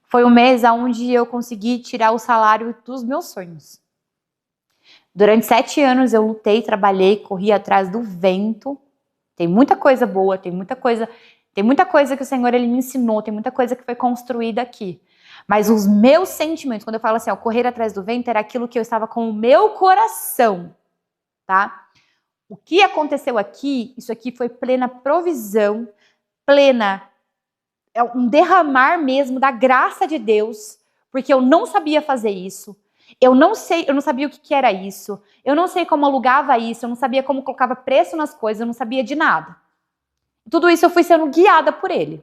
foi o mês onde eu consegui tirar o salário dos meus sonhos. Durante 7 anos eu lutei, trabalhei, corri atrás do vento. Tem muita coisa boa, tem muita coisa que o Senhor ele me ensinou, tem muita coisa que foi construída aqui. Mas os meus sentimentos, quando eu falo assim, ó, correr atrás do vento, era aquilo que eu estava com o meu coração, tá? O que aconteceu aqui, isso aqui foi plena provisão, um derramar mesmo da graça de Deus, porque eu não sabia fazer isso. Eu não sabia o que era isso. Eu não sei como alugava isso, eu não sabia como colocava preço nas coisas, eu não sabia de nada. Tudo isso eu fui sendo guiada por ele.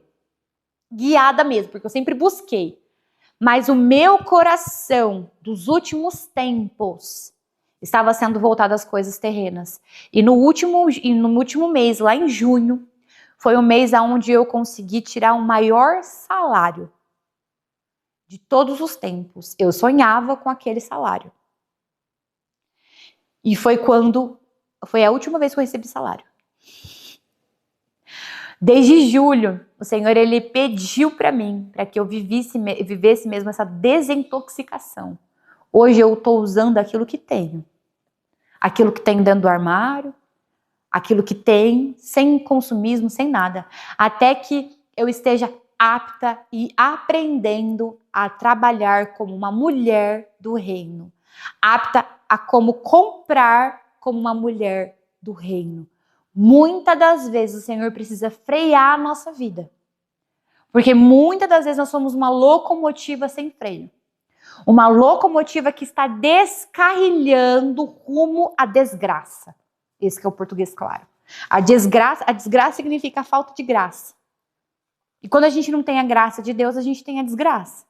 Guiada mesmo, porque eu sempre busquei. Mas o meu coração dos últimos tempos estava sendo voltado às coisas terrenas. E no último mês, lá em junho, foi o mês onde eu consegui tirar o maior salário de todos os tempos. Eu sonhava com aquele salário. E foi a última vez que eu recebi salário. Desde julho, o Senhor, ele pediu para mim, para que eu vivesse mesmo essa desintoxicação. Hoje eu estou usando aquilo que tenho. Aquilo que tem dentro do armário, aquilo que tem, sem consumismo, sem nada. Até que eu esteja apta e aprendendo a trabalhar como uma mulher do reino. Apta a como comprar como uma mulher do reino. Muitas das vezes o Senhor precisa frear a nossa vida. Porque muitas das vezes nós somos uma locomotiva sem freio. Uma locomotiva que está descarrilhando rumo à desgraça. Esse que é o português claro. A desgraça significa a falta de graça. E quando a gente não tem a graça de Deus, a gente tem a desgraça.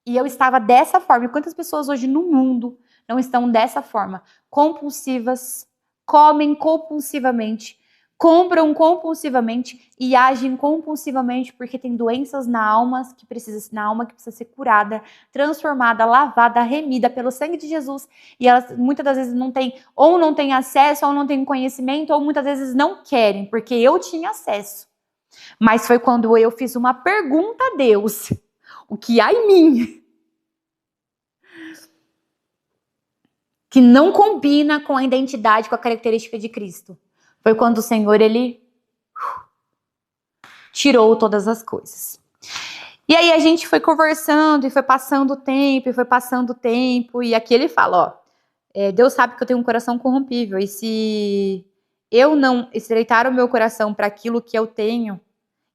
E eu estava dessa forma. E quantas pessoas hoje no mundo não estão dessa forma? Compulsivas, comem compulsivamente, compram compulsivamente e agem compulsivamente porque tem doenças na alma que precisa ser curada, transformada, lavada, remida pelo sangue de Jesus. E elas muitas das vezes não têm acesso, ou não têm conhecimento, ou muitas vezes não querem, porque eu tinha acesso. Mas foi quando eu fiz uma pergunta a Deus, o que há em mim que não combina com a identidade, com a característica de Cristo. Foi quando o Senhor, ele tirou todas as coisas. E aí a gente foi conversando e foi passando o tempo, e aqui ele fala, Deus sabe que eu tenho um coração corrompível, e se eu não estreitar o meu coração para aquilo que eu tenho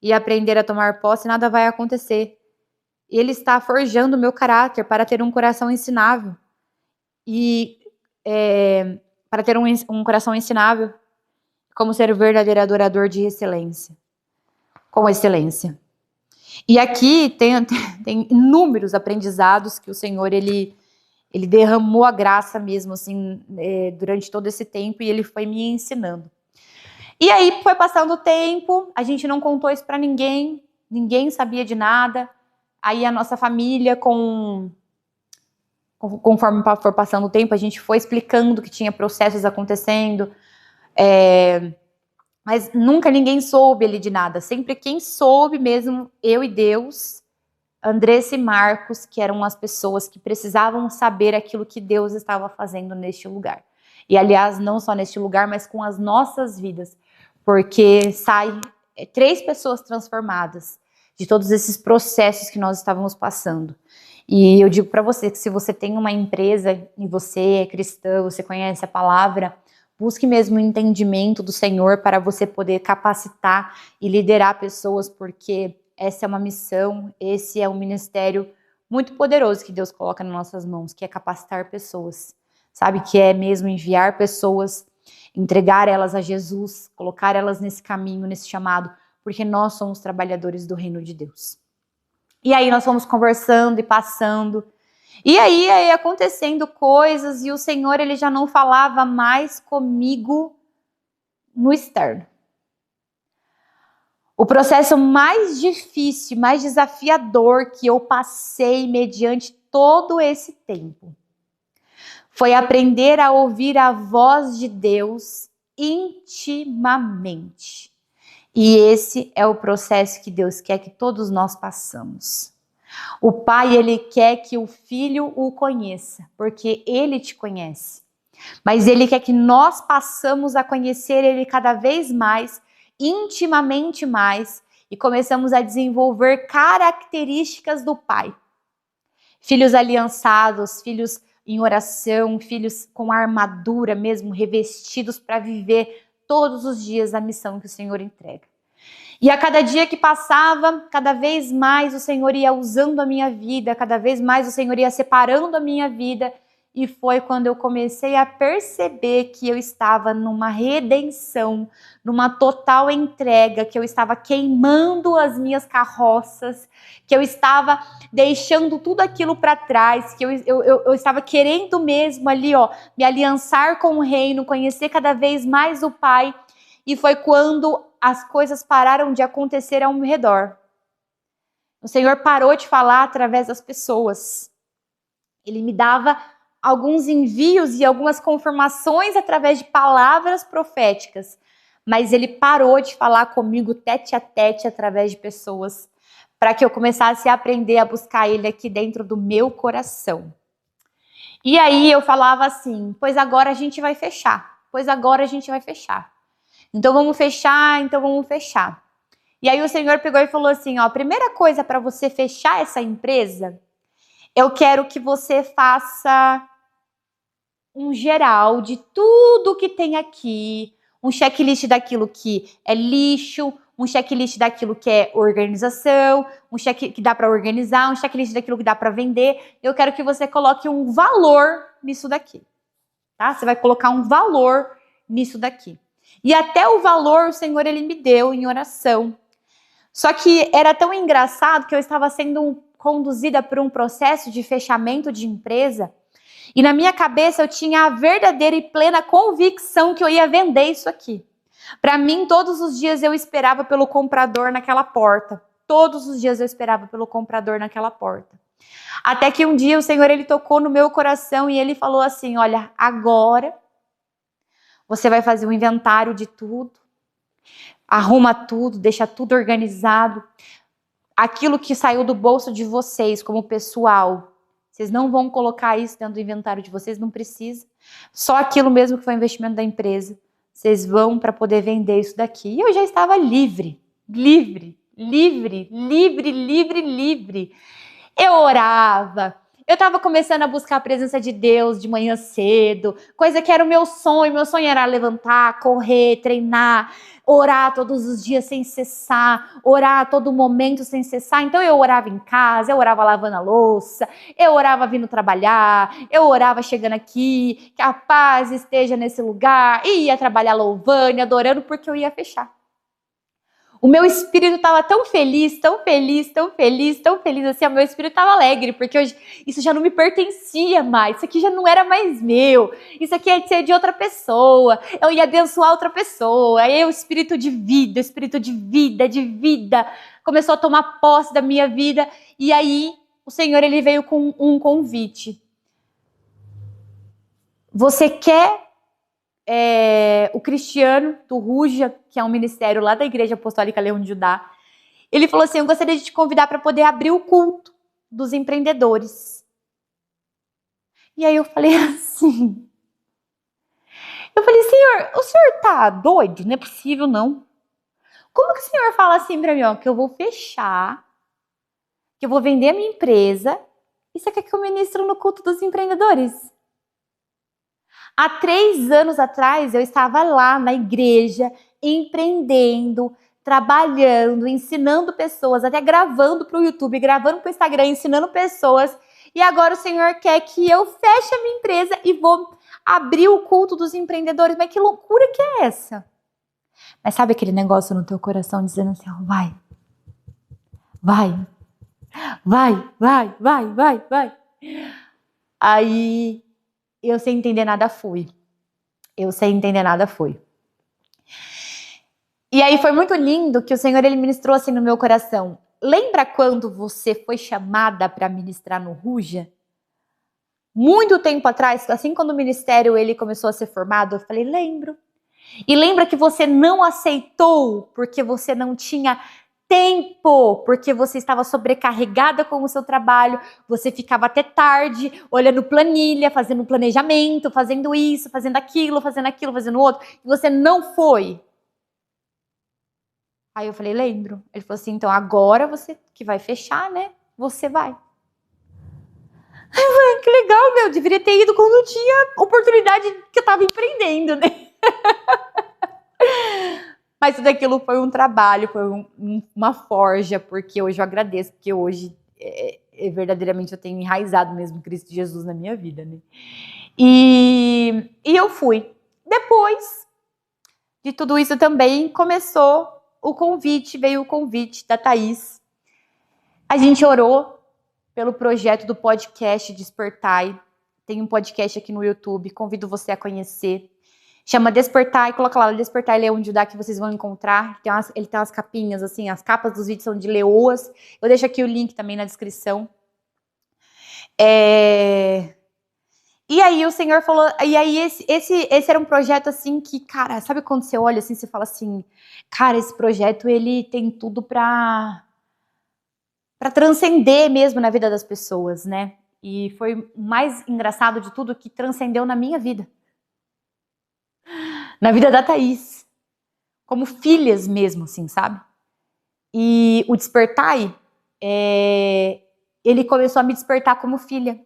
e aprender a tomar posse, nada vai acontecer. Ele está forjando o meu caráter para ter um coração ensinável. E para ter um coração ensinável, como ser o verdadeiro adorador de excelência. Com excelência. E aqui tem inúmeros aprendizados que o Senhor, ele derramou a graça mesmo, assim, durante todo esse tempo, e ele foi me ensinando. E aí foi passando o tempo, a gente não contou isso para ninguém sabia de nada. Aí a nossa família, conforme for passando o tempo, a gente foi explicando que tinha processos acontecendo, mas nunca ninguém soube ali de nada. Sempre quem soube mesmo, eu e Deus, Andressa e Marcos, que eram as pessoas que precisavam saber aquilo que Deus estava fazendo neste lugar. E aliás, não só neste lugar, mas com as nossas vidas. Porque saem 3 pessoas transformadas de todos esses processos que nós estávamos passando. E eu digo para você que se você tem uma empresa e você é cristã, você conhece a palavra, busque mesmo o entendimento do Senhor para você poder capacitar e liderar pessoas, porque essa é uma missão, esse é um ministério muito poderoso que Deus coloca nas nossas mãos, que é capacitar pessoas, sabe? Que é mesmo enviar pessoas, entregar elas a Jesus, colocar elas nesse caminho, nesse chamado, porque nós somos trabalhadores do reino de Deus. E aí nós fomos conversando e passando, e aí acontecendo coisas, e o Senhor, ele já não falava mais comigo no externo. O processo mais difícil, mais desafiador que eu passei mediante todo esse tempo foi aprender a ouvir a voz de Deus intimamente. E esse é o processo que Deus quer que todos nós passamos. O Pai, ele quer que o Filho o conheça, porque ele te conhece. Mas ele quer que nós passamos a conhecer ele cada vez mais, intimamente mais, e começamos a desenvolver características do Pai. Filhos aliançados, filhos em oração, filhos com armadura mesmo, revestidos para viver todos os dias a missão que o Senhor entrega. E a cada dia que passava, cada vez mais o Senhor ia usando a minha vida, cada vez mais o Senhor ia separando a minha vida, e foi quando eu comecei a perceber que eu estava numa redenção, numa total entrega, que eu estava queimando as minhas carroças, que eu estava deixando tudo aquilo para trás, que eu estava querendo mesmo ali, me aliançar com o reino, conhecer cada vez mais o Pai. E foi quando as coisas pararam de acontecer ao meu redor. O Senhor parou de falar através das pessoas. Ele me dava alguns envios e algumas confirmações através de palavras proféticas, mas ele parou de falar comigo tete a tete através de pessoas, para que eu começasse a aprender a buscar ele aqui dentro do meu coração. E aí eu falava assim, pois agora a gente vai fechar, pois agora a gente vai fechar. Então vamos fechar, então vamos fechar. E aí o Senhor pegou e falou assim, ó, a primeira coisa para você fechar essa empresa, eu quero que você faça um geral de tudo que tem aqui, um checklist daquilo que é lixo, um checklist daquilo que é organização, um check que dá para organizar, um checklist daquilo que dá para vender. Eu quero que você coloque um valor nisso daqui, tá? Você vai colocar um valor nisso daqui. E até o valor o Senhor ele me deu em oração. Só que era tão engraçado que eu estava sendo conduzida por um processo de fechamento de empresa. E na minha cabeça eu tinha a verdadeira e plena convicção que eu ia vender isso aqui. Para mim, todos os dias eu esperava pelo comprador naquela porta. Todos os dias eu esperava pelo comprador naquela porta. Até que um dia o Senhor ele tocou no meu coração e ele falou assim, olha, agora você vai fazer um inventário de tudo, arruma tudo, deixa tudo organizado. Aquilo que saiu do bolso de vocês como pessoal, vocês não vão colocar isso dentro do inventário de vocês, não precisa. Só aquilo mesmo que foi investimento da empresa. Vocês vão para poder vender isso daqui. E eu já estava livre. Eu orava. Eu estava começando a buscar a presença de Deus de manhã cedo, coisa que era o meu sonho. Meu sonho era levantar, correr, treinar, orar todos os dias sem cessar, orar a todo momento sem cessar. Então eu orava em casa, eu orava lavando a louça, eu orava vindo trabalhar, eu orava chegando aqui, que a paz esteja nesse lugar, e ia trabalhar louvando, adorando, porque eu ia fechar. O meu espírito estava tão feliz, assim, o meu espírito estava alegre, porque isso já não me pertencia mais, isso aqui já não era mais meu, isso aqui ia ser de outra pessoa, eu ia abençoar outra pessoa, aí o espírito de vida, começou a tomar posse da minha vida, e aí o Senhor ele veio com um convite. Você quer o Cristiano do Ruja, que é um ministério lá da Igreja Apostólica Leão de Judá, ele falou assim, eu gostaria de te convidar para poder abrir o culto dos empreendedores. E aí eu falei assim, Senhor, o senhor tá doido? Não é possível, não. Como que o senhor fala assim para mim, ó, que eu vou fechar, que eu vou vender a minha empresa, e você quer que eu ministro no culto dos empreendedores? Há 3 anos atrás, eu estava lá na igreja, empreendendo, trabalhando, ensinando pessoas, até gravando para o YouTube, gravando para o Instagram, ensinando pessoas. E agora o Senhor quer que eu feche a minha empresa e vou abrir o culto dos empreendedores. Mas que loucura que é essa? Mas sabe aquele negócio no teu coração dizendo assim, ó, vai. Aí eu sem entender nada fui. E aí foi muito lindo que o Senhor ele ministrou assim no meu coração. Lembra quando você foi chamada para ministrar no Ruja? Muito tempo atrás, assim quando o ministério ele começou a ser formado, eu falei, lembro. E lembra que você não aceitou porque você não tinha tempo, porque você estava sobrecarregada com o seu trabalho, você ficava até tarde olhando planilha, fazendo planejamento, fazendo isso, fazendo aquilo, fazendo outro, e você não foi. Aí eu falei, lembro. Ele falou assim, então agora você que vai fechar, né? Você vai. Aí eu falei, que legal, meu, deveria ter ido quando eu tinha oportunidade que eu tava empreendendo, né? Mas tudo aquilo foi um trabalho, foi uma forja, porque hoje eu agradeço, porque hoje verdadeiramente eu tenho enraizado mesmo Cristo Jesus na minha vida, né? E eu fui. Depois de tudo isso também começou veio o convite da Thaís. A gente orou pelo projeto do podcast Despertai. Tem um podcast aqui no YouTube, convido você a conhecer. Chama Despertai, coloca lá, Despertai Leão de Judá, que vocês vão encontrar. Ele tem umas capinhas, assim, as capas dos vídeos são de leoas. Eu deixo aqui o link também na descrição. E E aí o Senhor falou, e aí esse era um projeto assim que, cara, sabe quando você olha assim, você fala assim, cara, esse projeto ele tem tudo para transcender mesmo na vida das pessoas, né? E foi o mais engraçado de tudo que transcendeu na minha vida. Na vida da Thaís. Como filhas mesmo, assim, sabe? E o Despertai, ele começou a me despertar como filha.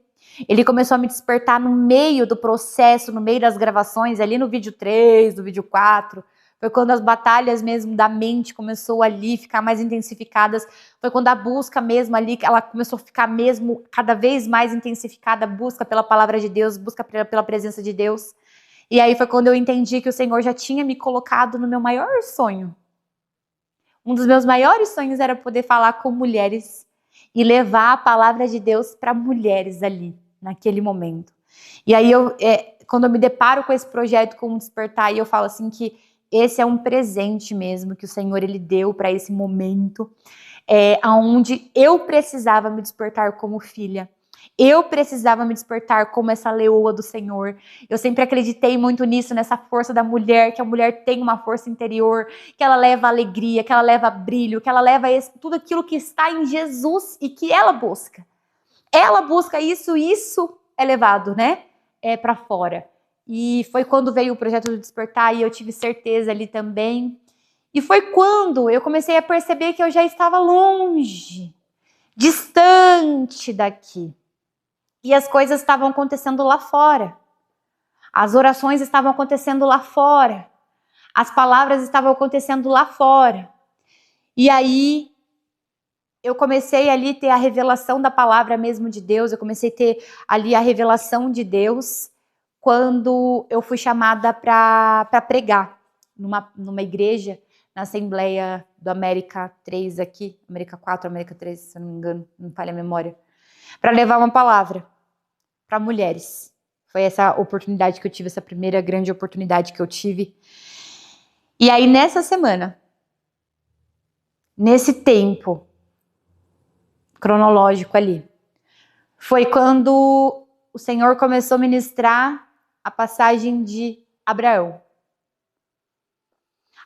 Ele começou a me despertar no meio do processo, no meio das gravações, ali no vídeo 3, no vídeo 4. Foi quando as batalhas mesmo da mente começou ali ficar mais intensificadas. Foi quando a busca mesmo ali, ela começou a ficar mesmo cada vez mais intensificada, busca pela palavra de Deus, busca pela presença de Deus. E aí foi quando eu entendi que o Senhor já tinha me colocado no meu maior sonho. Um dos meus maiores sonhos era poder falar com mulheres e levar a palavra de Deus para mulheres ali, naquele momento. E aí, quando eu me deparo com esse projeto, com o Despertar, eu falo assim que esse é um presente mesmo que o Senhor ele deu para esse momento, onde eu precisava me despertar como filha. Eu precisava me despertar como essa leoa do Senhor. Eu sempre acreditei muito nisso, nessa força da mulher, que a mulher tem uma força interior, que ela leva alegria, que ela leva brilho, que ela leva tudo aquilo que está em Jesus e que ela busca. Ela busca isso é levado, né? Para fora. E foi quando veio o projeto do Despertar e eu tive certeza ali também. E foi quando eu comecei a perceber que eu já estava longe, distante daqui. E as coisas estavam acontecendo lá fora. As orações estavam acontecendo lá fora. As palavras estavam acontecendo lá fora. E aí eu comecei ali a ter a revelação da palavra mesmo de Deus. Eu comecei a ter ali a revelação de Deus quando eu fui chamada para pregar numa igreja, na Assembleia do América 3 aqui, América 4, América 3, se eu não me engano, não falha a memória, para levar uma palavra para mulheres. Foi essa oportunidade que eu tive, essa primeira grande oportunidade que eu tive. E aí, nessa semana, nesse tempo cronológico ali, foi quando o Senhor começou a ministrar a passagem de Abraão,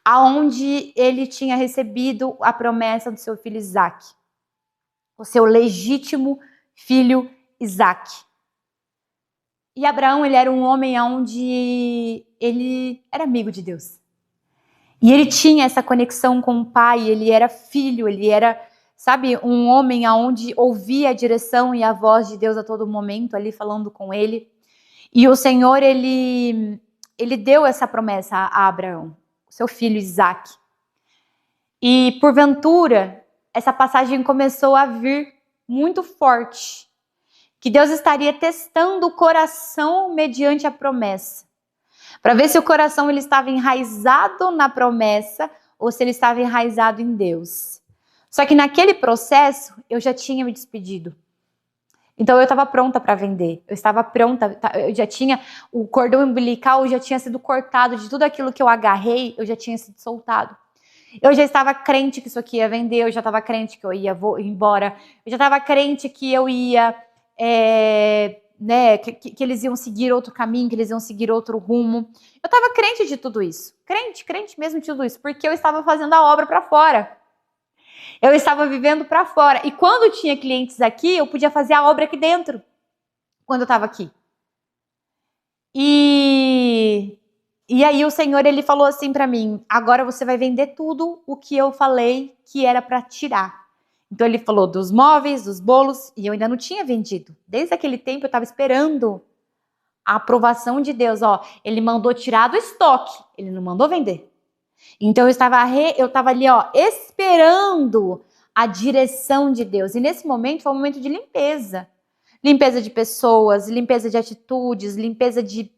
aonde ele tinha recebido a promessa do seu filho Isaac, o seu legítimo filho Isaac. E Abraão, ele era um homem onde ele era amigo de Deus. E ele tinha essa conexão com o pai, ele era filho, ele era, sabe, um homem onde ouvia a direção e a voz de Deus a todo momento, ali falando com ele. E o Senhor, ele deu essa promessa a Abraão, seu filho Isaac. E, porventura, essa passagem começou a vir muito forte, que Deus estaria testando o coração mediante a promessa, para ver se o coração ele estava enraizado na promessa ou se ele estava enraizado em Deus. Só que naquele processo, eu já tinha me despedido. Então eu estava pronta para vender, eu estava pronta, eu já tinha, o cordão umbilical já tinha sido cortado, de tudo aquilo que eu agarrei, eu já tinha sido soltado. Eu já estava crente que isso aqui ia vender, eu já estava crente que eu ia embora, eu já estava crente que eu ia, que eles iam seguir outro caminho, que eles iam seguir outro rumo. Eu estava crente de tudo isso, crente mesmo de tudo isso, porque eu estava fazendo a obra para fora. Eu estava vivendo para fora. E quando tinha clientes aqui, eu podia fazer a obra aqui dentro, quando eu estava aqui. E aí o Senhor, ele falou assim para mim, agora você vai vender tudo o que eu falei que era para tirar. Então ele falou dos móveis, dos bolos, e eu ainda não tinha vendido. Desde aquele tempo eu estava esperando a aprovação de Deus. Ele mandou tirar do estoque, ele não mandou vender. Então eu estava ali, esperando a direção de Deus. E nesse momento foi um momento de limpeza. Limpeza de pessoas, limpeza de atitudes, limpeza de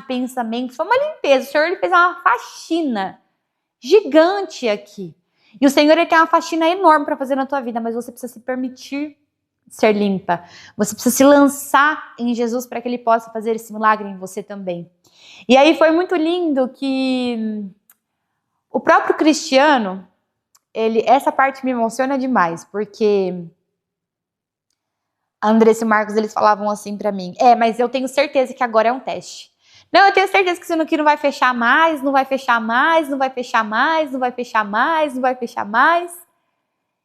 pensamentos. Foi uma limpeza. O Senhor ele fez uma faxina gigante aqui. E o Senhor ele tem uma faxina enorme para fazer na tua vida, mas você precisa se permitir ser limpa. Você precisa se lançar em Jesus para que ele possa fazer esse milagre em você também. E aí foi muito lindo que o próprio Cristiano, essa parte me emociona demais, porque A Andressa e o Marcos, eles falavam assim pra mim, mas eu tenho certeza que agora é um teste. Não, eu tenho certeza que isso aqui não vai fechar mais, não vai fechar mais, não vai fechar mais, não vai fechar mais, não vai fechar mais.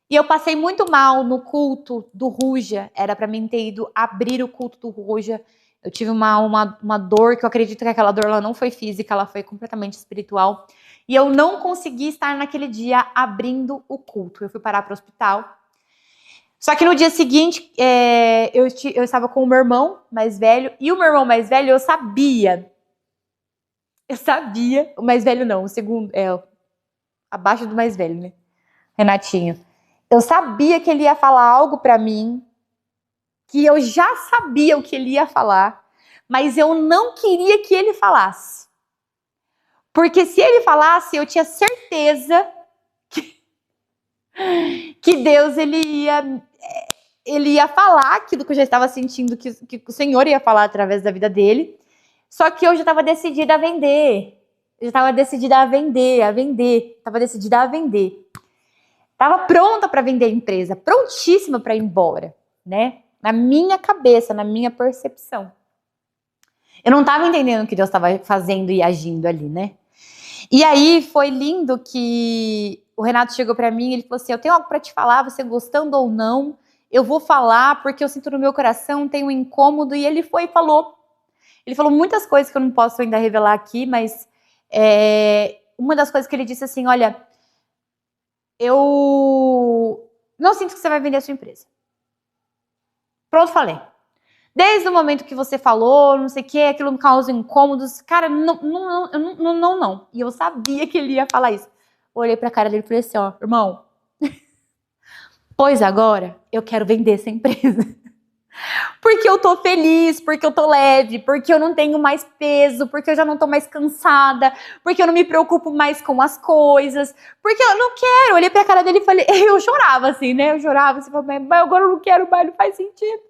E eu passei muito mal no culto do Ruja, era pra mim ter ido abrir o culto do Ruja. Eu tive uma dor, que eu acredito que aquela dor ela não foi física, ela foi completamente espiritual. E eu não consegui estar naquele dia abrindo o culto. Eu fui parar para o hospital. Só que no dia seguinte, eu estava com o meu irmão mais velho. E o meu irmão mais velho, eu sabia. O mais velho não, o segundo, abaixo do mais velho, né? Renatinho. Eu sabia que ele ia falar algo para mim, que eu já sabia o que ele ia falar, mas eu não queria que ele falasse. Porque se ele falasse, eu tinha certeza que Deus ele ia falar aquilo que eu já estava sentindo que o Senhor ia falar através da vida dele. Só que eu já estava decidida a vender. Estava decidida a vender. Estava pronta para vender a empresa, prontíssima para ir embora, né? Na minha cabeça, na minha percepção. Eu não estava entendendo o que Deus estava fazendo e agindo ali, né? E aí foi lindo que o Renato chegou para mim e ele falou assim, eu tenho algo para te falar, você gostando ou não, eu vou falar porque eu sinto no meu coração, tem um incômodo. E ele foi e falou. Ele falou muitas coisas que eu não posso ainda revelar aqui, mas uma das coisas que ele disse assim, olha, eu não sinto que você vai vender a sua empresa. Pronto, falei. Desde o momento que você falou, não sei o que, aquilo me causa incômodos. Cara, não. E eu sabia que ele ia falar isso. Eu olhei pra cara dele e falei assim, ó, irmão, pois agora eu quero vender essa empresa. Porque eu tô feliz, porque eu tô leve, porque eu não tenho mais peso, porque eu já não tô mais cansada, porque eu não me preocupo mais com as coisas, porque eu não quero. Eu olhei pra cara dele e falei, eu chorava assim, né? Eu chorava assim, mas agora eu não quero mais, não faz sentido.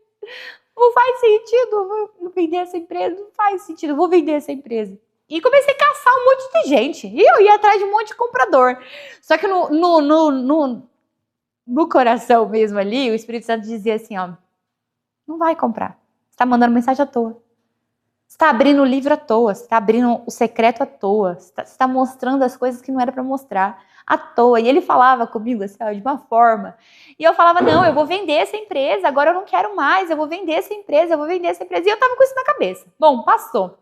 Não faz sentido, eu vou vender essa empresa, não faz sentido, eu vou vender essa empresa. E comecei a caçar um monte de gente, e eu ia atrás de um monte de comprador. Só que no coração mesmo ali, o Espírito Santo dizia assim, ó, não vai comprar, você tá mandando mensagem à toa. Você tá abrindo o livro à toa, você tá abrindo o secreto à toa, você tá mostrando as coisas que não era para mostrar à toa. E ele falava comigo assim, ó, de uma forma. E eu falava, não, eu vou vender essa empresa, agora eu não quero mais, eu vou vender essa empresa, E eu tava com isso na cabeça. Bom, passou.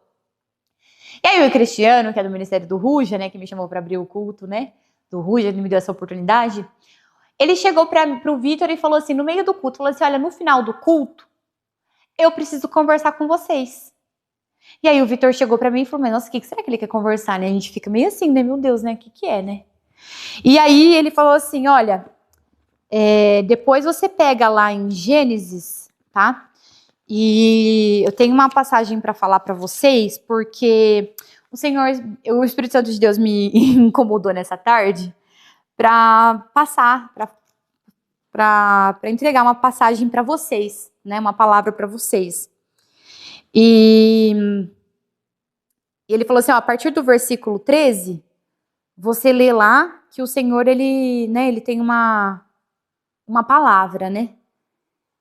E aí o Cristiano, que é do Ministério do Ruja, né, que me chamou para abrir o culto, né, do Ruja, ele me deu essa oportunidade. Ele chegou pro Vitor e falou assim, no meio do culto, falou assim, olha, no final do culto, eu preciso conversar com vocês. E aí o Vitor chegou pra mim e falou, mas nossa, o que será que ele quer conversar, né? A gente fica meio assim, né? Meu Deus, né? O que é, né? E aí ele falou assim, olha, depois você pega lá em Gênesis, tá? E eu tenho uma passagem pra falar pra vocês, porque o Espírito Santo de Deus me incomodou nessa tarde pra passar, pra entregar uma passagem pra vocês, né? Uma palavra pra vocês. E ele falou assim, ó, a partir do versículo 13, você lê lá que o Senhor, ele tem uma palavra, né?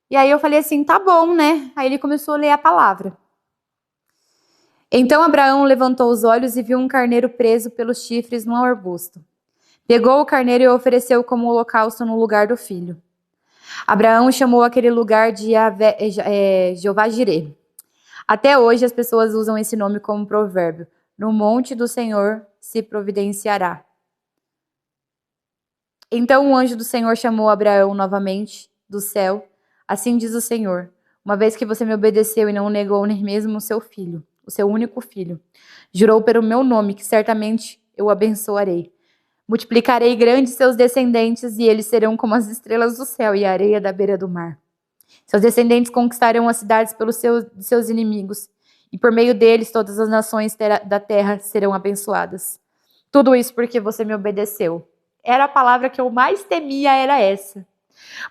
E aí eu falei assim, tá bom, né? Aí ele começou a ler a palavra. Então Abraão levantou os olhos e viu um carneiro preso pelos chifres num arbusto. Pegou o carneiro e o ofereceu como holocausto no lugar do filho. Abraão chamou aquele lugar de Jeová Jireh. Até hoje as pessoas usam esse nome como provérbio. No monte do Senhor se providenciará. Então o anjo do Senhor chamou Abraão novamente do céu. Assim diz o Senhor, uma vez que você me obedeceu e não negou nem mesmo o seu filho, o seu único filho, jurou pelo meu nome que certamente eu o abençoarei. Multiplicarei grandes seus descendentes e eles serão como as estrelas do céu e a areia da beira do mar. Seus descendentes conquistarão as cidades pelos seus inimigos, e por meio deles todas as nações da terra serão abençoadas. Tudo isso porque você me obedeceu. Era a palavra que eu mais temia, era essa.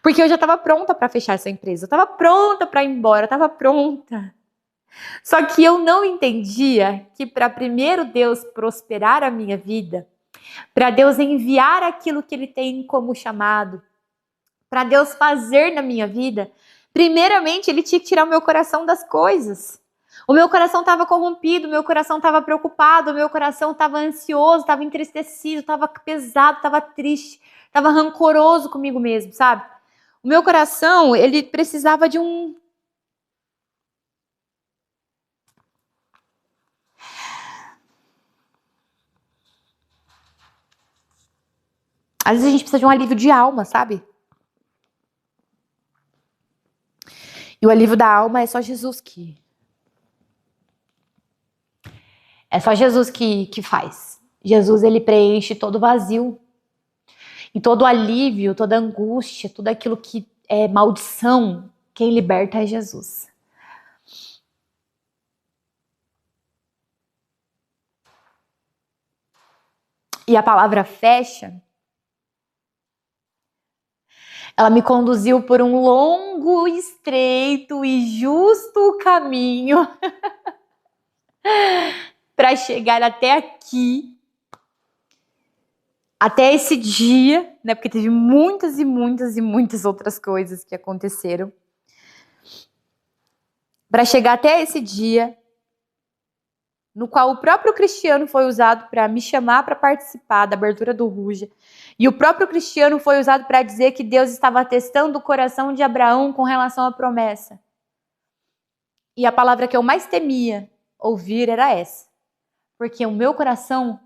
Porque eu já estava pronta para fechar essa empresa, eu estava pronta para ir embora, eu estava pronta. Só que eu não entendia que para primeiro Deus prosperar a minha vida, para Deus enviar aquilo que Ele tem como chamado, para Deus fazer na minha vida, Primeiramente, ele tinha que tirar o meu coração das coisas. O meu coração estava corrompido, o meu coração estava preocupado, o meu coração estava ansioso, estava entristecido, estava pesado, estava triste, estava rancoroso comigo mesmo, sabe? O meu coração, ele precisava de um... Às vezes a gente precisa de um alívio de alma, sabe? E o alívio da alma é só Jesus que... É só Jesus que faz. Jesus, ele preenche todo vazio. E todo alívio, toda angústia, tudo aquilo que é maldição, quem liberta é Jesus. E a palavra fecha, ela me conduziu por um longo, estreito e justo caminho para chegar até aqui, até esse dia, né? Porque teve muitas e muitas e muitas outras coisas que aconteceram. Para chegar até esse dia, no qual o próprio Cristiano foi usado para me chamar para participar da abertura do Ruja. E o próprio Cristiano foi usado para dizer que Deus estava testando o coração de Abraão com relação à promessa. E a palavra que eu mais temia ouvir era essa. Porque o meu coração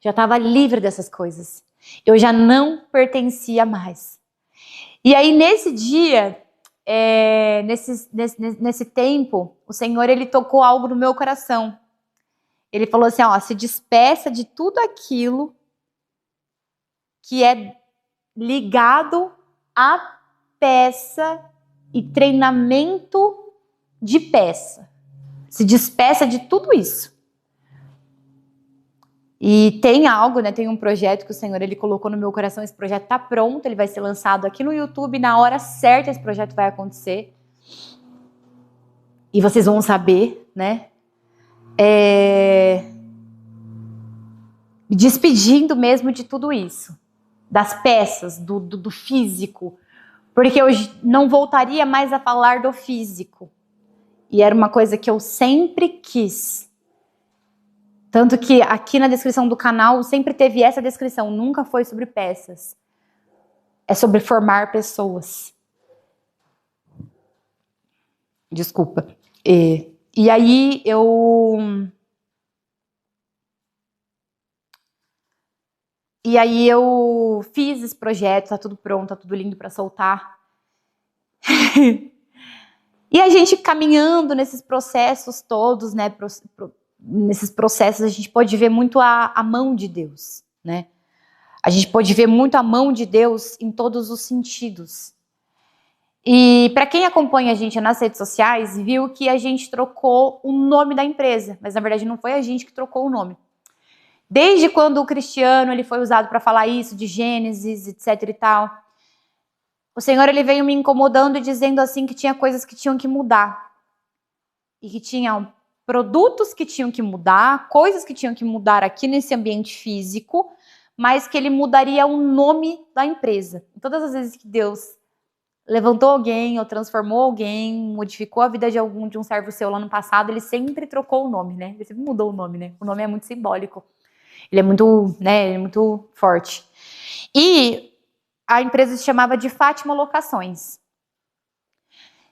já estava livre dessas coisas. Eu já não pertencia mais. E aí, nesse dia, nesse tempo, o Senhor, ele tocou algo no meu coração. Ele falou assim, ó, se despeça de tudo aquilo que é ligado à peça e treinamento de peça. Se despeça de tudo isso. E tem algo, né? Tem um projeto que o Senhor, ele colocou no meu coração. Esse projeto está pronto, ele vai ser lançado aqui no YouTube. Na hora certa esse projeto vai acontecer. E vocês vão saber, né? Me despedindo mesmo de tudo isso. Das peças, do físico. Porque eu não voltaria mais a falar do físico. E era uma coisa que eu sempre quis. Tanto que aqui na descrição do canal sempre teve essa descrição. Nunca foi sobre peças. É sobre formar pessoas. Desculpa. E aí eu fiz esse projeto, tá tudo pronto, tá tudo lindo para soltar. E a gente caminhando nesses processos todos, né? Nesses processos a gente pode ver muito a mão de Deus, né? A gente pode ver muito a mão de Deus em todos os sentidos. E para quem acompanha a gente nas redes sociais, viu que a gente trocou o nome da empresa, mas na verdade não foi a gente que trocou o nome. Desde quando o Cristiano ele foi usado para falar isso, de Gênesis, etc e tal, o Senhor ele veio me incomodando e dizendo assim que tinha coisas que tinham que mudar. E que tinham produtos que tinham que mudar, coisas que tinham que mudar aqui nesse ambiente físico, mas que ele mudaria o nome da empresa. Todas as vezes que Deus levantou alguém ou transformou alguém, modificou a vida de um servo seu lá no passado, ele sempre trocou o nome, né? Ele sempre mudou o nome, né? O nome é muito simbólico. Ele é muito, né? Ele é muito forte. E a empresa se chamava de Fátima Locações.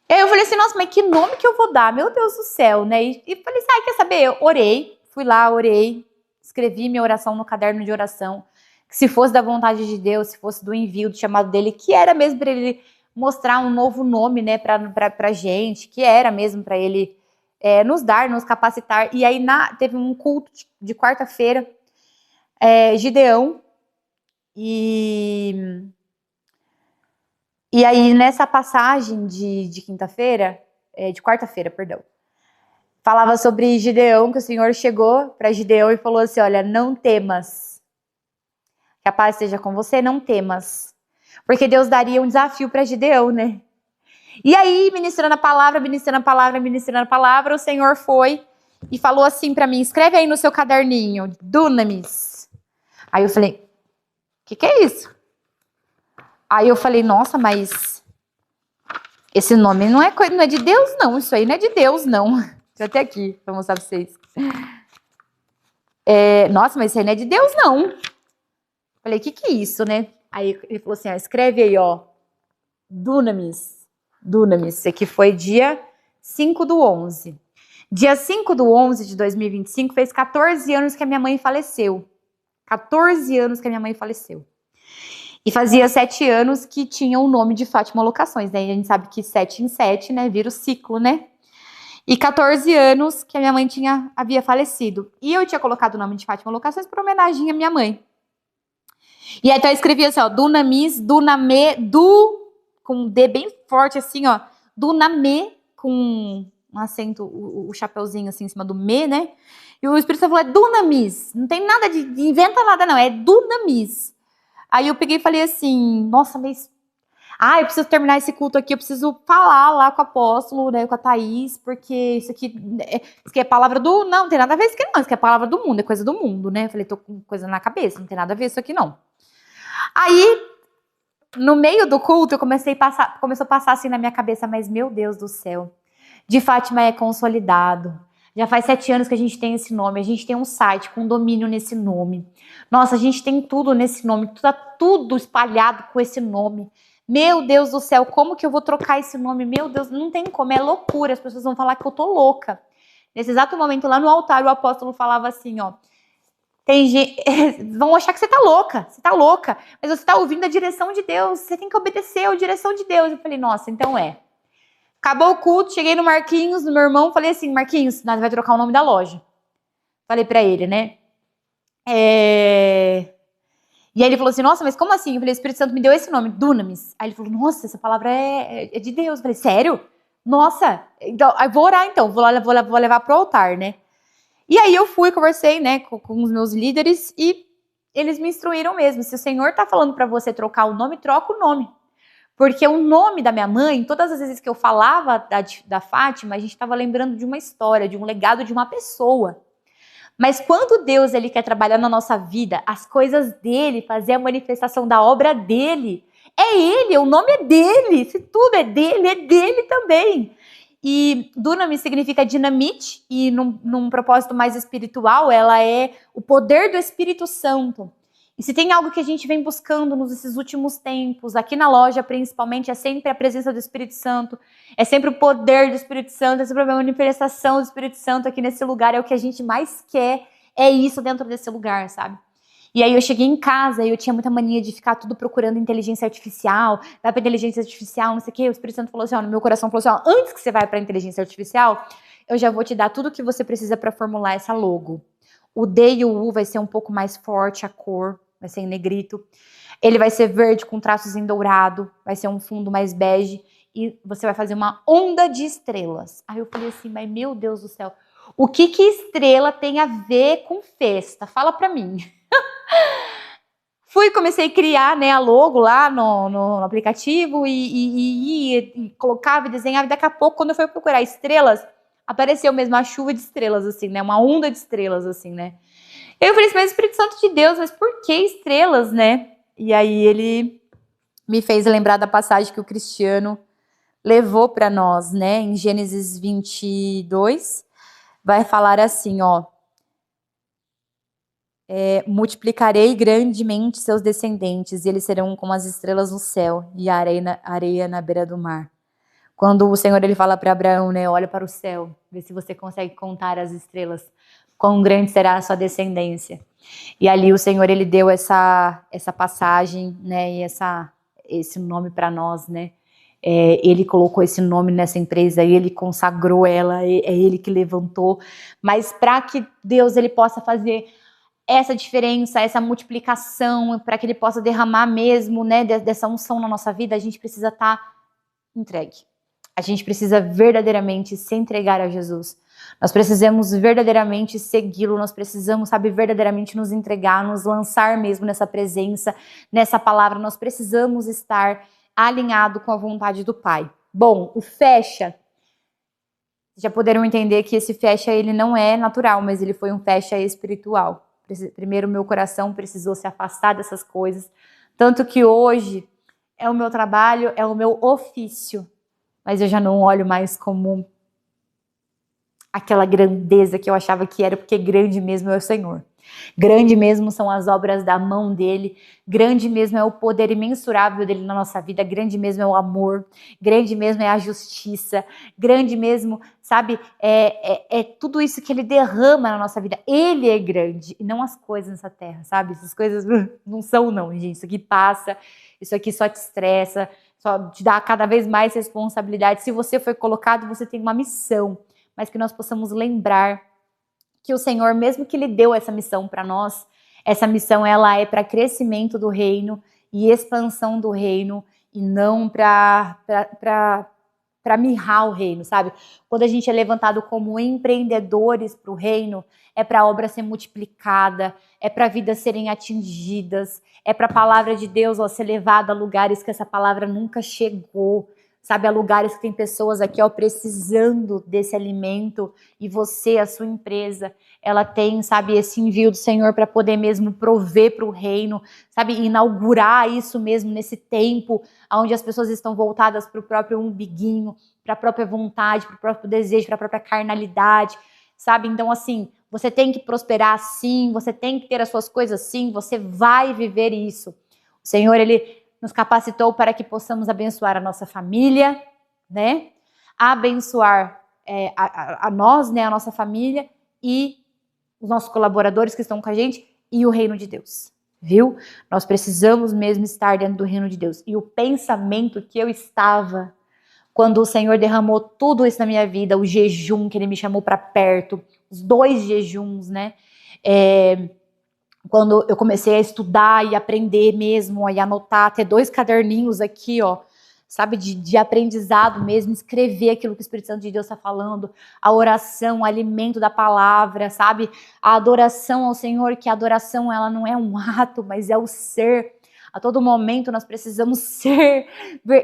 E aí eu falei assim, nossa, mas que nome que eu vou dar? Meu Deus do céu, né? E falei assim, quer saber? Eu orei, fui lá, orei, escrevi minha oração no caderno de oração, que se fosse da vontade de Deus, se fosse do envio, do chamado dele, que era mesmo para ele mostrar um novo nome, né, pra gente, que era mesmo para ele nos dar, nos capacitar. E aí teve um culto de quarta-feira, Gideão, e aí nessa passagem de quinta-feira, de quarta-feira, perdão, falava sobre Gideão, que o Senhor chegou para Gideão e falou assim, olha, não temas, que a paz esteja com você, não temas. Porque Deus daria um desafio para Gideão, né? E aí, ministrando a palavra, o Senhor foi e falou assim para mim, escreve aí no seu caderninho, Dunamis. Aí eu falei, o que é isso? Aí eu falei, nossa, mas Esse nome não é de Deus, não. Isso aí não é de Deus, não. Deixa eu até aqui, pra mostrar pra vocês. Nossa, mas isso aí não é de Deus, não. Falei, o que é isso, né? Aí ele falou assim, ó, escreve aí, ó. Dunamis. Dunamis. Esse aqui foi dia 5/11. Dia 5/11 de 2025, fez 14 anos que a minha mãe faleceu. 14 anos que a minha mãe faleceu. E fazia 7 anos que tinha o nome de Fátima Locações, né? E a gente sabe que 7 em 7, né? Vira o ciclo, né? E 14 anos que a minha mãe havia falecido. E eu tinha colocado o nome de Fátima Locações por homenagem à minha mãe. E aí então eu escrevi assim, ó, Dunamis, Dunamê, com um D bem forte assim, ó, Dunamê, com um acento, o chapeuzinho assim em cima do me, né? E o Espírito Santo falou, é Dunamis, não tem nada de inventa nada não, é Dunamis. Aí eu peguei e falei assim, nossa, mas... eu preciso terminar esse culto aqui, eu preciso falar lá com o apóstolo, né, com a Thaís, porque isso aqui é palavra do... Não tem nada a ver isso aqui não, isso aqui é palavra do mundo, é coisa do mundo, né? Eu falei, tô com coisa na cabeça, não tem nada a ver isso aqui não. Aí, no meio do culto, começou a passar assim na minha cabeça, mas meu Deus do céu, de Fátima é consolidado. Já faz 7 anos que a gente tem esse nome, a gente tem um site com domínio nesse nome. Nossa, a gente tem tudo nesse nome, tá tudo espalhado com esse nome. Meu Deus do céu, como que eu vou trocar esse nome? Meu Deus, não tem como, é loucura, as pessoas vão falar que eu tô louca. Nesse exato momento, lá no altar, o apóstolo falava assim, ó, tem gente, vão achar que você tá louca, mas você tá ouvindo a direção de Deus, você tem que obedecer a direção de Deus. Eu falei, nossa, então Acabou o culto, cheguei no Marquinhos, no meu irmão, falei assim, Marquinhos, nós vai trocar o nome da loja. Falei pra ele, né? E aí ele falou assim, nossa, mas como assim? Eu falei, o Espírito Santo me deu esse nome, Dunamis. Aí ele falou, nossa, essa palavra é de Deus. Eu falei, sério? Nossa, então, eu vou orar então, vou levar pro altar, né? E aí eu fui, conversei, né, com os meus líderes e eles me instruíram mesmo. Se o Senhor tá falando pra você trocar o nome, troca o nome. Porque o nome da minha mãe, todas as vezes que eu falava da Fátima, a gente estava lembrando de uma história, de um legado de uma pessoa. Mas quando Deus ele quer trabalhar na nossa vida, as coisas dele, fazer a manifestação da obra dele, é ele, o nome é dele, se tudo é dele também. E Dunamis significa dinamite, e num propósito mais espiritual, ela é o poder do Espírito Santo. E se tem algo que a gente vem buscando nesses últimos tempos, aqui na loja principalmente, é sempre a presença do Espírito Santo, é sempre o poder do Espírito Santo, é sempre a manifestação do Espírito Santo aqui nesse lugar, é o que a gente mais quer, é isso dentro desse lugar, sabe? E aí eu cheguei em casa e eu tinha muita mania de ficar tudo procurando inteligência artificial, vai pra inteligência artificial, não sei o quê. O Espírito Santo falou assim, ó, no meu coração falou assim, ó, antes que você vai pra inteligência artificial, eu já vou te dar tudo o que você precisa pra formular essa logo. O D e o U vai ser um pouco mais forte, a cor, vai ser em negrito. Ele vai ser verde com traços em dourado, vai ser um fundo mais bege e você vai fazer uma onda de estrelas. Aí eu falei assim, mas meu Deus do céu, o que estrela tem a ver com festa? Fala pra mim. Comecei a criar, né, a logo lá no aplicativo e colocava e desenhava. E daqui a pouco, quando eu fui procurar estrelas, apareceu mesmo a chuva de estrelas, assim, né? Uma onda de estrelas, assim, né? Eu falei assim, mas Espírito Santo de Deus, mas por que estrelas, né? E aí ele me fez lembrar da passagem que o Cristiano levou para nós, né? Em Gênesis 22, vai falar assim, ó. Multiplicarei grandemente seus descendentes, e eles serão como as estrelas no céu e a areia na beira do mar. Quando o Senhor ele fala para Abraão, né, olha para o céu, vê se você consegue contar as estrelas, quão grande será a sua descendência. E ali o Senhor ele deu essa passagem, né, e esse nome para nós, né. Ele colocou esse nome nessa empresa, ele consagrou ela, é ele que levantou, mas para que Deus ele possa fazer essa diferença, essa multiplicação, para que ele possa derramar mesmo, né, dessa unção na nossa vida, a gente precisa estar entregue. A gente precisa verdadeiramente se entregar a Jesus. Nós precisamos verdadeiramente segui-lo, nós precisamos, sabe, verdadeiramente nos entregar, nos lançar mesmo nessa presença, nessa palavra. Nós precisamos estar alinhado com a vontade do Pai. Bom, o fecha, já poderam entender que esse fecha ele não é natural, mas ele foi um fecha espiritual. Primeiro, meu coração precisou se afastar dessas coisas, tanto que hoje é o meu trabalho, é o meu ofício mas eu já não olho mais como aquela grandeza que eu achava que era, porque grande mesmo é o Senhor. Grande mesmo são as obras da mão dele, grande mesmo é o poder imensurável dele na nossa vida, grande mesmo é o amor, grande mesmo é a justiça, grande mesmo, sabe, é tudo isso que ele derrama na nossa vida. Ele é grande, e não as coisas nessa terra, sabe? Essas coisas não são não, gente, isso aqui passa, isso aqui só te estressa, só te dá cada vez mais responsabilidade. Se você foi colocado, você tem uma missão, mas que nós possamos lembrar que o Senhor, mesmo que Ele deu essa missão para nós, essa missão ela é para crescimento do reino e expansão do reino, e não para mirrar o reino, sabe? Quando a gente é levantado como empreendedores para o reino, é para a obra ser multiplicada, é para vidas serem atingidas, é para a palavra de Deus ser levada a lugares que essa palavra nunca chegou, sabe, a lugares que tem pessoas aqui, precisando desse alimento, e você, a sua empresa, ela tem, sabe, esse envio do Senhor para poder mesmo prover para o reino, sabe, inaugurar isso mesmo nesse tempo, onde as pessoas estão voltadas para o próprio umbiguinho, para a própria vontade, para o próprio desejo, para a própria carnalidade, sabe, então assim, você tem que prosperar sim, você tem que ter as suas coisas sim, você vai viver isso. O Senhor, Ele nos capacitou para que possamos abençoar a nossa família, né? Abençoar a nós, né? A nossa família e os nossos colaboradores que estão com a gente e o reino de Deus, viu? Nós precisamos mesmo estar dentro do reino de Deus. E o pensamento que eu estava quando o Senhor derramou tudo isso na minha vida, o jejum que Ele me chamou para perto, os 2 jejuns, né? Quando eu comecei a estudar e aprender mesmo, e anotar, ter 2 caderninhos aqui, ó, sabe, de aprendizado mesmo, escrever aquilo que o Espírito Santo de Deus está falando, a oração, o alimento da palavra, sabe, a adoração ao Senhor, que a adoração, ela não é um ato, mas é o ser. A todo momento nós precisamos ser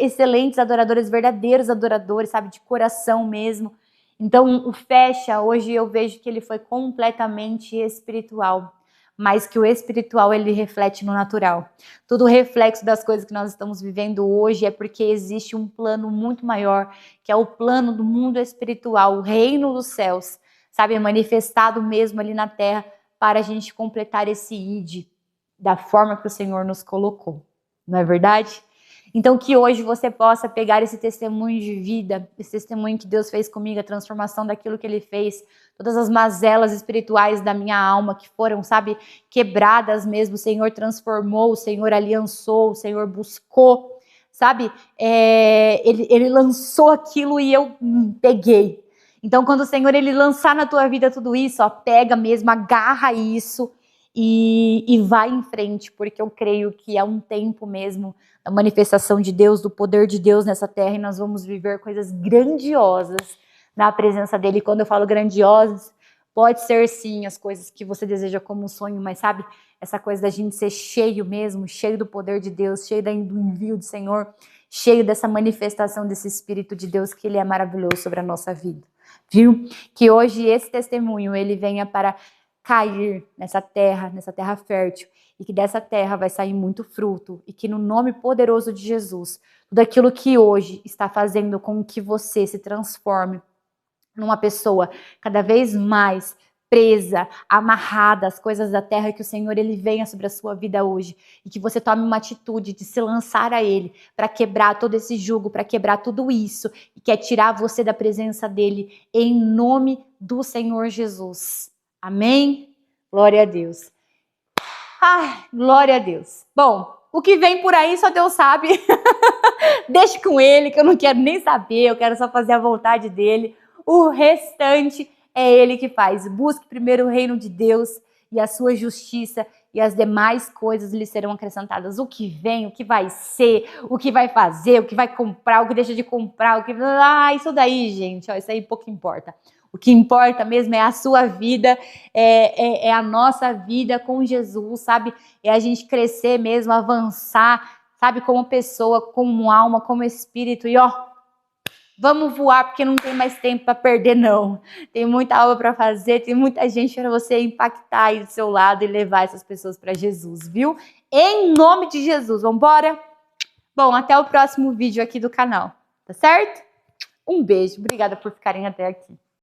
excelentes adoradores, verdadeiros adoradores, sabe, de coração mesmo. Então, o Fecha, hoje eu vejo que ele foi completamente espiritual, mas que o espiritual ele reflete no natural. Todo o reflexo das coisas que nós estamos vivendo hoje é porque existe um plano muito maior, que é o plano do mundo espiritual, o reino dos céus, sabe, manifestado mesmo ali na terra, para a gente completar esse ID da forma que o Senhor nos colocou. Não é verdade? Então que hoje você possa pegar esse testemunho de vida, esse testemunho que Deus fez comigo, a transformação daquilo que Ele fez, todas as mazelas espirituais da minha alma que foram, sabe, quebradas mesmo, o Senhor transformou, o Senhor aliançou, o Senhor buscou, sabe, ele lançou aquilo e eu peguei. Então quando o Senhor Ele lançar na tua vida tudo isso, pega mesmo, agarra isso e vai em frente, porque eu creio que é um tempo mesmo da manifestação de Deus, do poder de Deus nessa terra, e nós vamos viver coisas grandiosas na presença dele. E quando eu falo grandiosas, pode ser sim as coisas que você deseja como um sonho, mas sabe, essa coisa da gente ser cheio mesmo, cheio do poder de Deus, cheio do envio do Senhor, cheio dessa manifestação desse Espírito de Deus, que Ele é maravilhoso sobre a nossa vida, viu? Que hoje esse testemunho, ele venha para cair nessa terra fértil, e que dessa terra vai sair muito fruto, e que no nome poderoso de Jesus, tudo aquilo que hoje está fazendo com que você se transforme numa pessoa cada vez mais presa, amarrada às coisas da terra, que o Senhor Ele venha sobre a sua vida hoje, e que você tome uma atitude de se lançar a Ele, para quebrar todo esse jugo, para quebrar tudo isso, e quer tirar você da presença dEle, em nome do Senhor Jesus. Amém? Glória a Deus. Ai, glória a Deus. Bom, o que vem por aí só Deus sabe. Deixe com Ele, que eu não quero nem saber, eu quero só fazer a vontade dEle. O restante é Ele que faz. Busque primeiro o reino de Deus e a sua justiça, e as demais coisas lhe serão acrescentadas. O que vem, o que vai ser, o que vai fazer, o que vai comprar, o que deixa de comprar, o que... isso daí, gente, isso aí pouco importa. O que importa mesmo é a sua vida, é a nossa vida com Jesus, sabe? É a gente crescer mesmo, avançar, sabe? Como pessoa, como alma, como espírito. E vamos voar, porque não tem mais tempo para perder, não. Tem muita obra para fazer, tem muita gente para você impactar aí do seu lado e levar essas pessoas para Jesus, viu? Em nome de Jesus, vamos embora? Bom, até o próximo vídeo aqui do canal, tá certo? Um beijo, obrigada por ficarem até aqui.